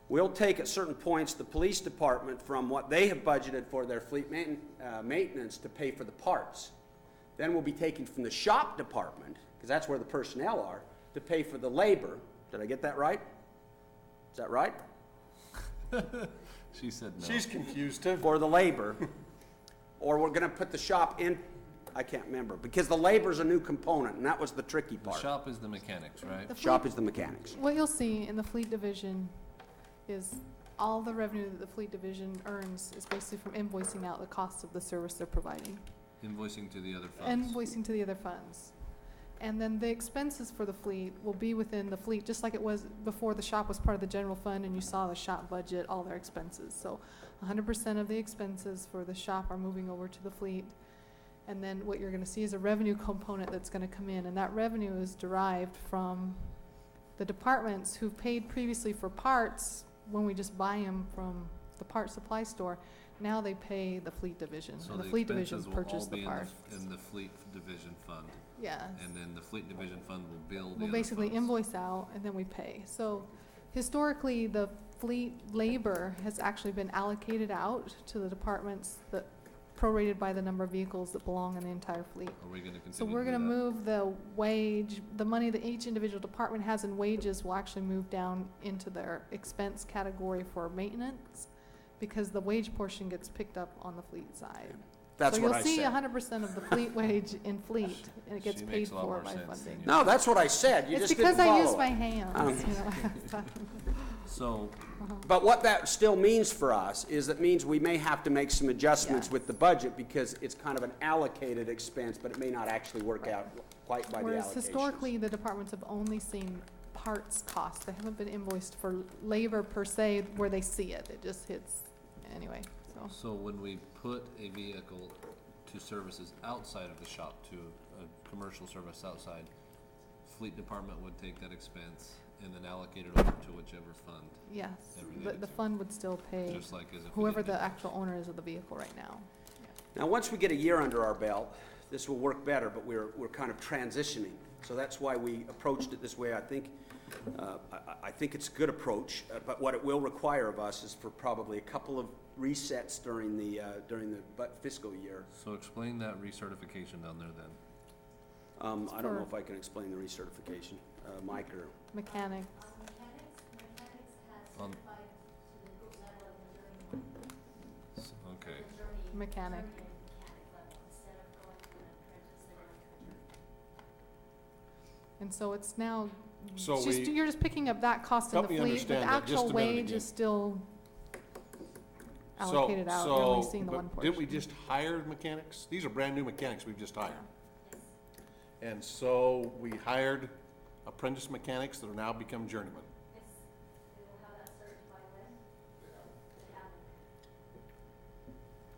We'll take at certain points the police department from what they have budgeted for their fleet maintenance to pay for the parts. Then we'll be taking from the shop department, because that's where the personnel are, to pay for the labor. Did I get that right? Is that right? She said no. She's confused too. For the labor. Or we're going to put the shop in, I can't remember, because the labor's a new component, and that was the tricky The part. shop is the mechanics, right? The fleet- Shop is the mechanics. What you'll see in the fleet division is all the revenue that the fleet division earns is basically from invoicing out the cost of the service they're providing. Invoicing to the other funds. Invoicing to the other funds. And then the expenses for the fleet will be within the fleet, just like it was before the shop was part of the general fund and you saw the shop budget, all their expenses. So 100% of the expenses for the shop are moving over to the fleet. And then what you're gonna see is a revenue component that's gonna come in, and that revenue is derived from the departments who've paid previously for parts when we just buy them from the part supply store. Now they pay the fleet division, So and the the fleet division expenses will all purchase the be parts. in the fleet division fund, Yes. and then the fleet division fund will bill the We'll other basically funds. invoice out and then we pay. So historically, the fleet labor has actually been allocated out to the departments that prorated by the number of vehicles that belong in the entire fleet. Are we gonna continue So to we're do gonna that? move the wage, the money that each individual department has in wages will actually move down into their expense category for maintenance, because the wage portion gets picked up on the fleet side. That's what I So you'll see said. 100% of the fleet wage in fleet, and it gets She paid makes a lot for more by sense than funding. you. No, that's what I said. You It's just didn't because I use follow my it. hands, you know. So, But what that still means for us is that means we may have to make some adjustments Yes. with the budget because it's kind of an allocated expense, but it may not actually work out quite by the Whereas allocations. historically, the departments have only seen parts costs. They haven't been invoiced for labor per se where they see it. It just hits anyway, so. so when we put a vehicle to services outside of the shop, to a commercial service outside, fleet department would take that expense and then allocate it over to whichever fund, Yes, That the related to- fund would still pay just like as if we whoever didn't the do actual owner is of the vehicle right now. Now, once we get a year under our belt, this will work better, but we're kind of transitioning. So that's why we approached it this way. I think it's a good approach, but what it will require of us is for probably a couple of resets during the fiscal year. So explain that recertification down there then. I don't know for- if I can explain the recertification, Mike or, Mechanic, On, mechanic. And so it's now, So you're just picking up that cost in Help the me fleet, but the understand that just actual a minute wage again. is still So- allocated out, you're only so, seeing the but one portion. Didn't we just hire mechanics? These are brand-new mechanics we've just hired. And so we hired apprentice mechanics that are now become journeymen.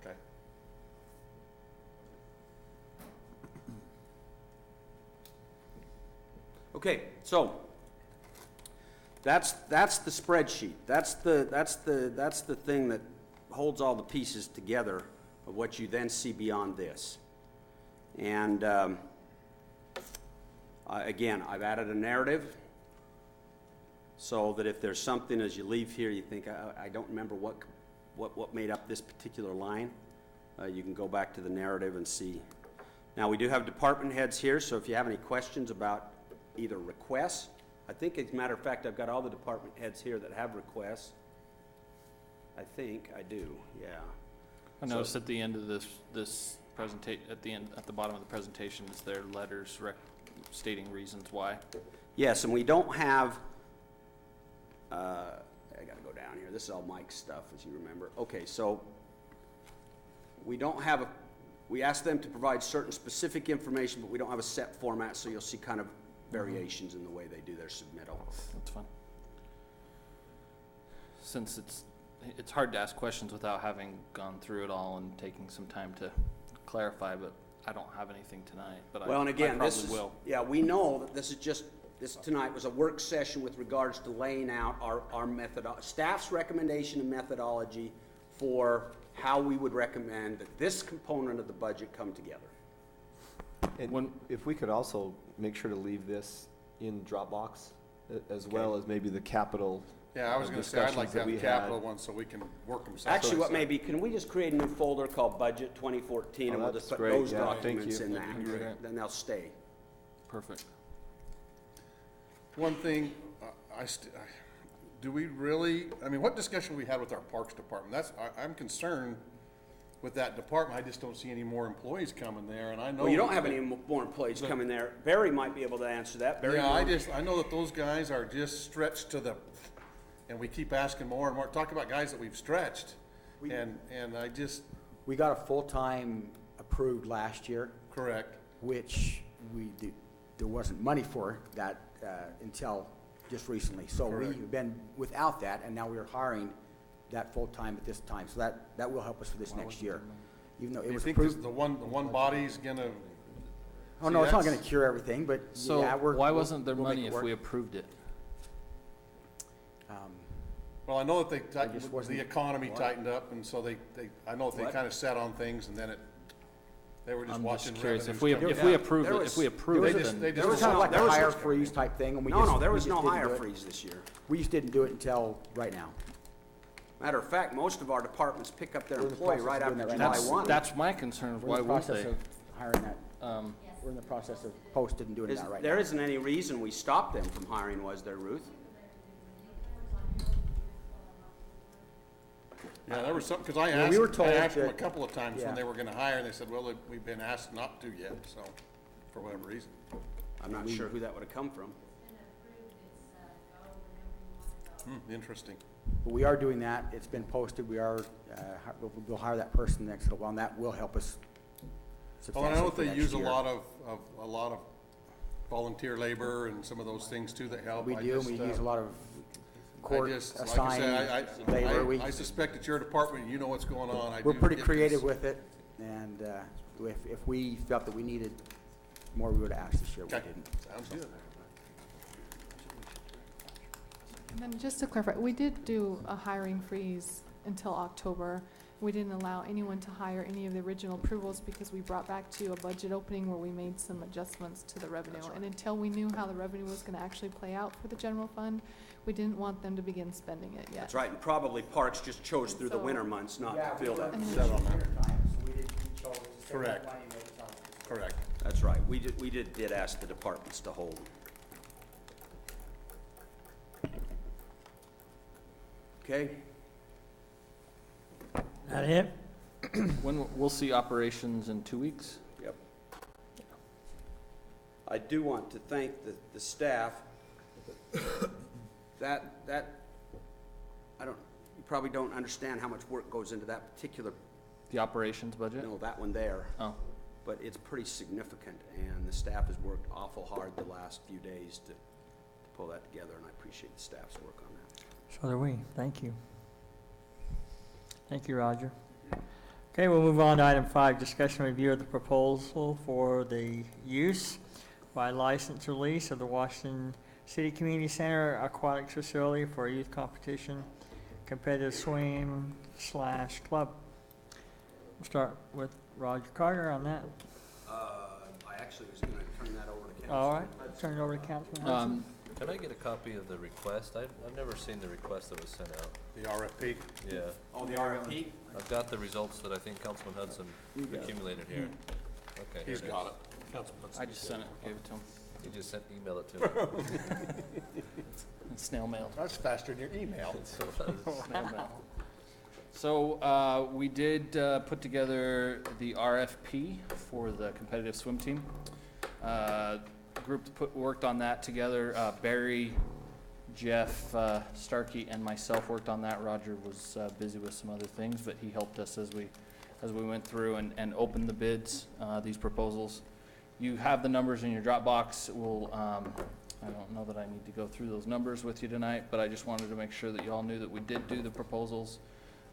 Okay. Okay, so that's the spreadsheet. That's the thing that holds all the pieces together of what you then see beyond this. And again, I've added a narrative so that if there's something as you leave here you think, I don't remember what made up this particular line, you can go back to the narrative and see. Now, we do have department heads here, so if you have any questions about either requests, I think, as a matter of fact, I've got all the department heads here that have requests. I think I do, yeah. I noticed at the end of this presentation, at the bottom of the presentation, is their letters stating reasons why. Yes, and we don't have, I gotta go down here, this is all Mike's stuff, as you remember. Okay, so we don't have we asked them to provide certain specific information, but we don't have a set format, so you'll see kind of variations in the way they do their submittal. That's fine. Since it's hard to ask questions without having gone through it all and taking some time to clarify, but I don't have anything tonight, but Well, and again, I this probably is, will. yeah, we know that this tonight was a work session with regards to laying out our staff's recommendation and methodology for how we would recommend that this component of the budget come together. And if we could also make sure to leave this in Dropbox, as well as maybe the capital Yeah, I was gonna say, I'd like discussions to that have we the had. capital one so we can work them side by Actually, what side. may be, can we just create a new folder called Budget 2014, Oh, and we'll that's just put great. those Yeah, thank documents you. in That'd be that? great. Then they'll stay. Perfect. One thing, do we really, I mean, what discussion we had with our Parks Department? I'm concerned with that department. I just don't see any more employees coming there, and I know. Well, you don't have any more employees coming there. Barry might be able to answer that. Barry, Yeah, I know that those guys are just stretched to the, and we keep asking more and more. Talk about guys that we've stretched, and I just, We got a full-time approved last year, correct. which there wasn't money for that until just recently. So Correct. we've been without that, and now we're hiring that full-time at this time. So that will help us for this next year. Even though Do it you was think this- approved. the one body's gonna, Oh, no, it's not that's- gonna cure everything, but So yeah, why wasn't there we'll make money it if we work. approved it? well, I know that they just tightened, wasn't- the economy what? tightened up, and so I know that they What? kinda sat on things, and then they were just I'm watching just curious, revenues come if we down. approve There it, was- if we there approve was it, a- then. they There just- was kind of like there a was- hire freeze type thing, and we No, just. no, there we was just no didn't hire do it. freeze this year. We just didn't do it until right now. Matter of fact, most of our departments pick up their We're in the employee process right of doing after that right July now. 1. That's my concern, We're why in the won't process they? of hiring that. Um, We're in the process of posted and doing that right now. There isn't any reason we stopped them from hiring, was there, Ruth? Yeah, there was something, because I Yeah, asked, we were I told asked them a that- couple of times yeah. when they were gonna hire, and they said, well, we've been asked not to yet, so, for whatever reason. I'm not sure who that would have come from. Interesting. But we are doing that. It's been posted. We are, we'll hire that person next little while, and that will help us Well, and I substantially know for that they next use a year. lot of volunteer labor and some of those things too that help. We I do, and just, we use a lot of I court just, like I assigned said, labor. We, I suspect it's your department, you know what's going on. I we're do pretty get creative this. with it, and if we felt that we needed more, we would have asked this year. We Okay. didn't. Sounds good. And then just to clarify, we did do a hiring freeze until October. We didn't allow anyone to hire any of the original approvals because we brought back to you a budget opening where we made some adjustments to the revenue. And until we knew how the revenue was gonna actually play out for the general fund, we didn't want them to begin spending it yet. That's right, and probably Parks just chose through the So- winter months not Yeah, to feel that. And then- Settle on that. So we chose to save Correct. that money and make it sound. Correct. That's right, we did ask the departments to hold. Okay, That it? We'll see operations in 2 weeks. Yep. I do want to thank the staff. You probably don't understand how much work goes into that particular, The operations budget? no, that one there. Oh, But it's pretty significant, and the staff has worked awful hard the last few days to pull that together, and I appreciate the staff's work on that. So do we. Thank you. Thank you, Roger. Okay, we'll move on to item 5, discussion review of the proposal for the use by license release of the Washington City Community Center Aquatics Facility for a youth competition, competitive swim/club. We'll start with Roger Carter on that. I actually was gonna turn that over to council. All right, turn it over to Councilman Hudson. Can I get a copy of the request? I've never seen the request that was sent out. The RFP? Yeah, Oh, the RFP? I've got the results that I think Councilman Hudson accumulated here. Okay. He's here it got is. it. Councilman Hudson. I just sent it, gave it to him. You just email it to me. Snail mail. That's faster than your email. So, Snail mail. So, we did put together the RFP for the competitive swim team. Group worked on that together. Barry, Jeff, Starkey, and myself worked on that. Roger was busy with some other things, but he helped us as we went through and opened the bids, these proposals. You have the numbers in your Dropbox. I don't know that I need to go through those numbers with you tonight, but I just wanted to make sure that you all knew that we did do the proposals.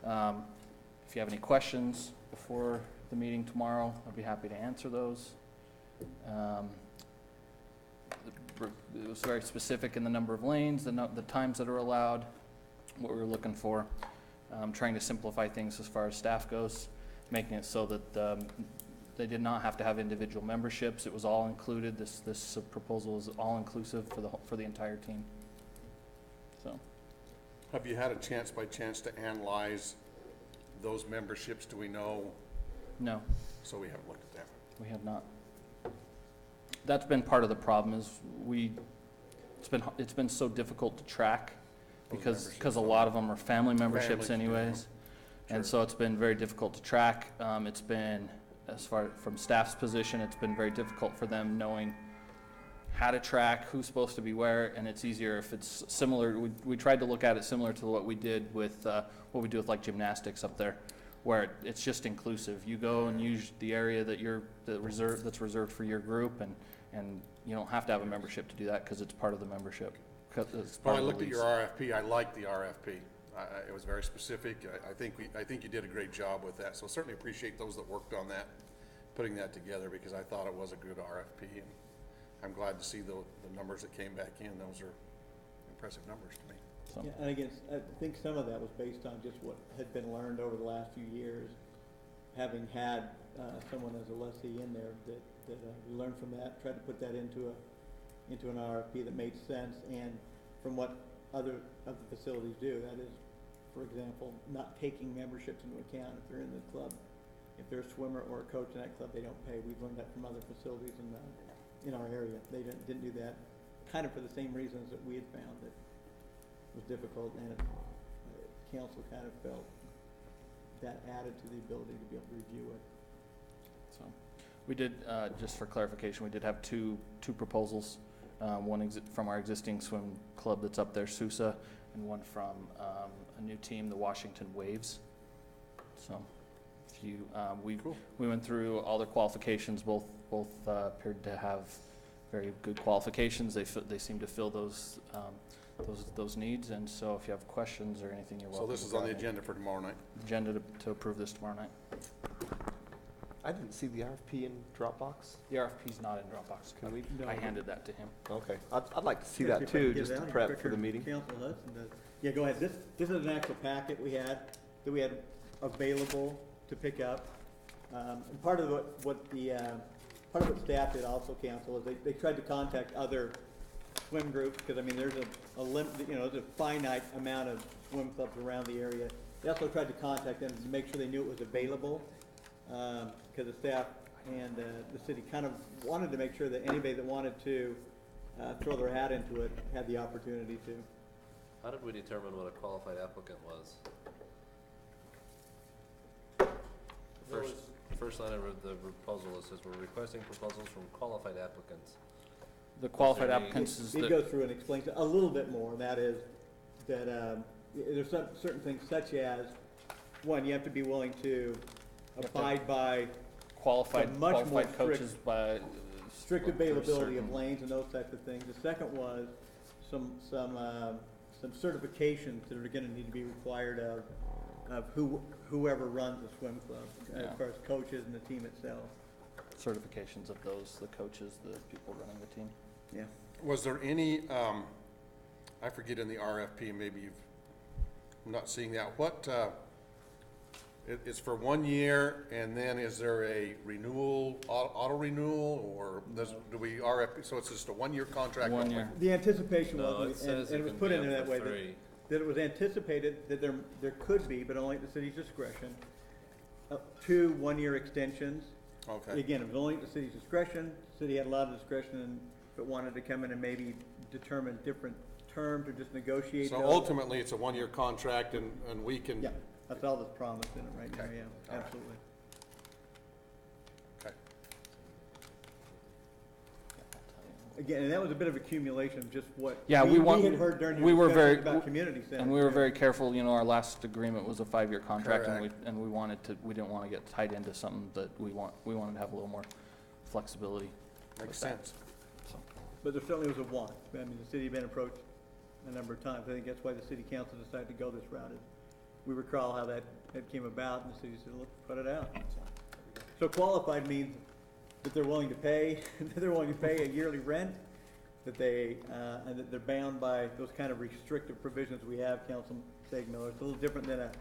If you have any questions before the meeting tomorrow, I'd be happy to answer those. It was very specific in the number of lanes, the times that are allowed, what we were looking for. Trying to simplify things as far as staff goes, making it so that they did not have to have individual memberships. It was all included. This proposal is all inclusive for the entire team. So, Have you had a chance by chance to analyze those memberships? Do we know? no, So we haven't looked at that. we have not. That's been part of the problem is it's been so difficult to track Those because a lot of them are family memberships Families, anyways. And Sure. so it's been very difficult to track. It's been, as far from staff's position, it's been very difficult for them knowing how to track, who's supposed to be where, and it's easier if it's similar. We tried to look at it similar to what we did with, what we do with like gymnastics up there, where it's just inclusive. You go and use the area that's reserved for your group, and you don't have to have a membership to do that because it's part of the membership. When I looked at your RFP, I liked the RFP. It was very specific. I think you did a great job with that. So certainly appreciate those that worked on that, putting that together, because I thought it was a good RFP. And I'm glad to see the numbers that came back in. Those are impressive numbers to me. So, Yeah, and again, I think some of that was based on just what had been learned over the last few years, having had someone as a lessee in there, that we learned from that, tried to put that into an RFP that made sense, and from what other of the facilities do, that is, for example, not taking memberships into account if they're in the club. If they're a swimmer or a coach in that club, they don't pay. We've learned that from other facilities in our area. They didn't do that, kind of for the same reasons that we had found that was difficult, and council kind of felt that added to the ability to be able to review it. so we did, just for clarification, we did have two proposals. One from our existing swim club that's up there, Sousa, and one from a new team, the Washington Waves. So, if you, we went through all their qualifications. Both appeared to have very good qualifications. They seem to fill those needs. And so, if you have questions or anything, you're welcome. So this is on the agenda for tomorrow night. Agenda to approve this tomorrow night. I didn't see the RFP in Dropbox. The RFP's not in Dropbox. Can we? I handed that to him. Okay, I'd like to see Yeah, that if I can too, get just it to out prep quicker for the than meeting. Council Hudson does. Yeah, go ahead. This is an actual packet we had available to pick up. And part of what staff did also, council, is they tried to contact other swim groups, because I mean, there's there's a finite amount of swim clubs around the area. They also tried to contact them to make sure they knew it was available, because the staff and the city kind of wanted to make sure that anybody that wanted to throw their hat into it had the opportunity to. how did we determine what a qualified applicant was? First line of the proposal, it says we're requesting proposals from qualified applicants. The qualified there any- applicants is It the, goes through and explains a little bit more, and that is that there's certain things such as, one, you have to be willing to have to- abide by qualified, much more qualified coaches by. strict for availability of certain- lanes and those types of things. The second was some certifications that are gonna need to be required of whoever runs the swim club, as Yeah. far as coaches and the team itself. Certifications of those, the coaches, the people running the team. Yeah. Was there any, I forget in the RFP, maybe I'm not seeing that, what, it's for 1 year, and then is there a renewal, auto renewal, or do we RFP, so it's just a 1-year contract? 1 only? year. The anticipation No, it was, says and it it was can put be in up that to way, 3. that it was anticipated that there could be, but only at the city's discretion, 2 1-year extensions. Okay, Again, it was only at the city's discretion. The city had a lot of discretion, and if it wanted to come in and maybe determine different terms or just negotiate so those. ultimately, it's a 1-year contract, and we can. Yeah, that's all that's promised in it right now, Okay. yeah, All right. absolutely. Okay. Again, and that was a bit of accumulation of just what Yeah, we want- had heard during we your were very- discussions about community centers. And we were yeah. very careful, you know, our last agreement was a 5-year contract, Correct. and we wanted to, we didn't want to get tied into something that we wanted to have a little more flexibility. Makes with that. sense. But there certainly was a want. I mean, the city had been approached a number of times. I think that's why the city council decided to go this route. Is we recall how that came about, and the city said, look, put it out. So qualified means that they're willing to pay, that they're willing to pay a yearly rent, that they, and that they're bound by those kind of restrictive provisions we have, Councilman Stegmiller. It's a little different than a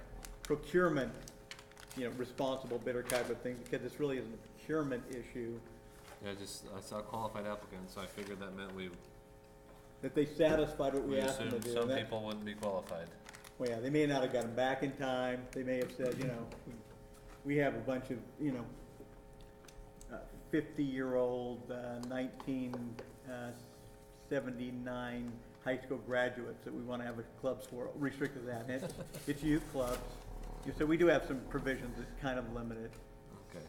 procurement, responsible bidder type of thing, because this really isn't a procurement issue, Yeah, I saw qualified applicants, so I figured that meant that they satisfied what we we asked them to assumed do. some And that- people wouldn't be qualified. Well, yeah, they may not have got them back in time. They may have said, we have a bunch of, 50-year-old, 1979 high school graduates that we want to have clubs for, restricted to that. And it's youth clubs. So we do have some provisions that's kind of limited. Okay.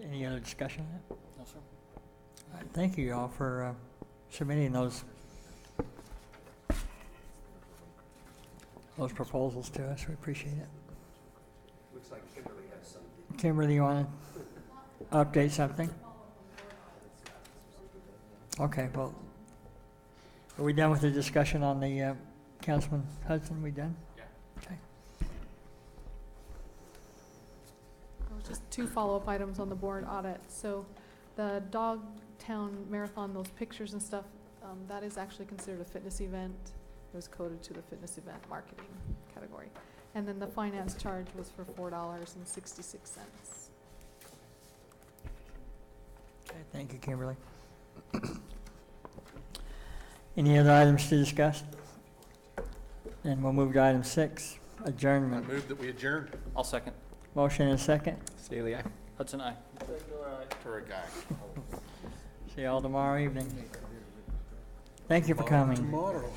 Any other discussion on that? No, sir. All right, thank you all for submitting those proposals to us. We appreciate it. Looks like Kimberly has something. Kimberly, you want to update something? Okay, well, are we done with the discussion on the Councilman Hudson? We done? Yeah. Okay. There was just 2 follow-up items on the board audit. So the Dogtown Marathon, those pictures and stuff, that is actually considered a fitness event. It was coded to the fitness event marketing category. And then the finance charge was for $4.66. Okay, thank you, Kimberly. Any other items to discuss? Then we'll move to item 6, I adjournment. move that we adjourn. I'll second. Motion and second. Staley, aye. Hudson, aye. For a guy. See you all tomorrow evening. Thank you for coming. Tomorrow.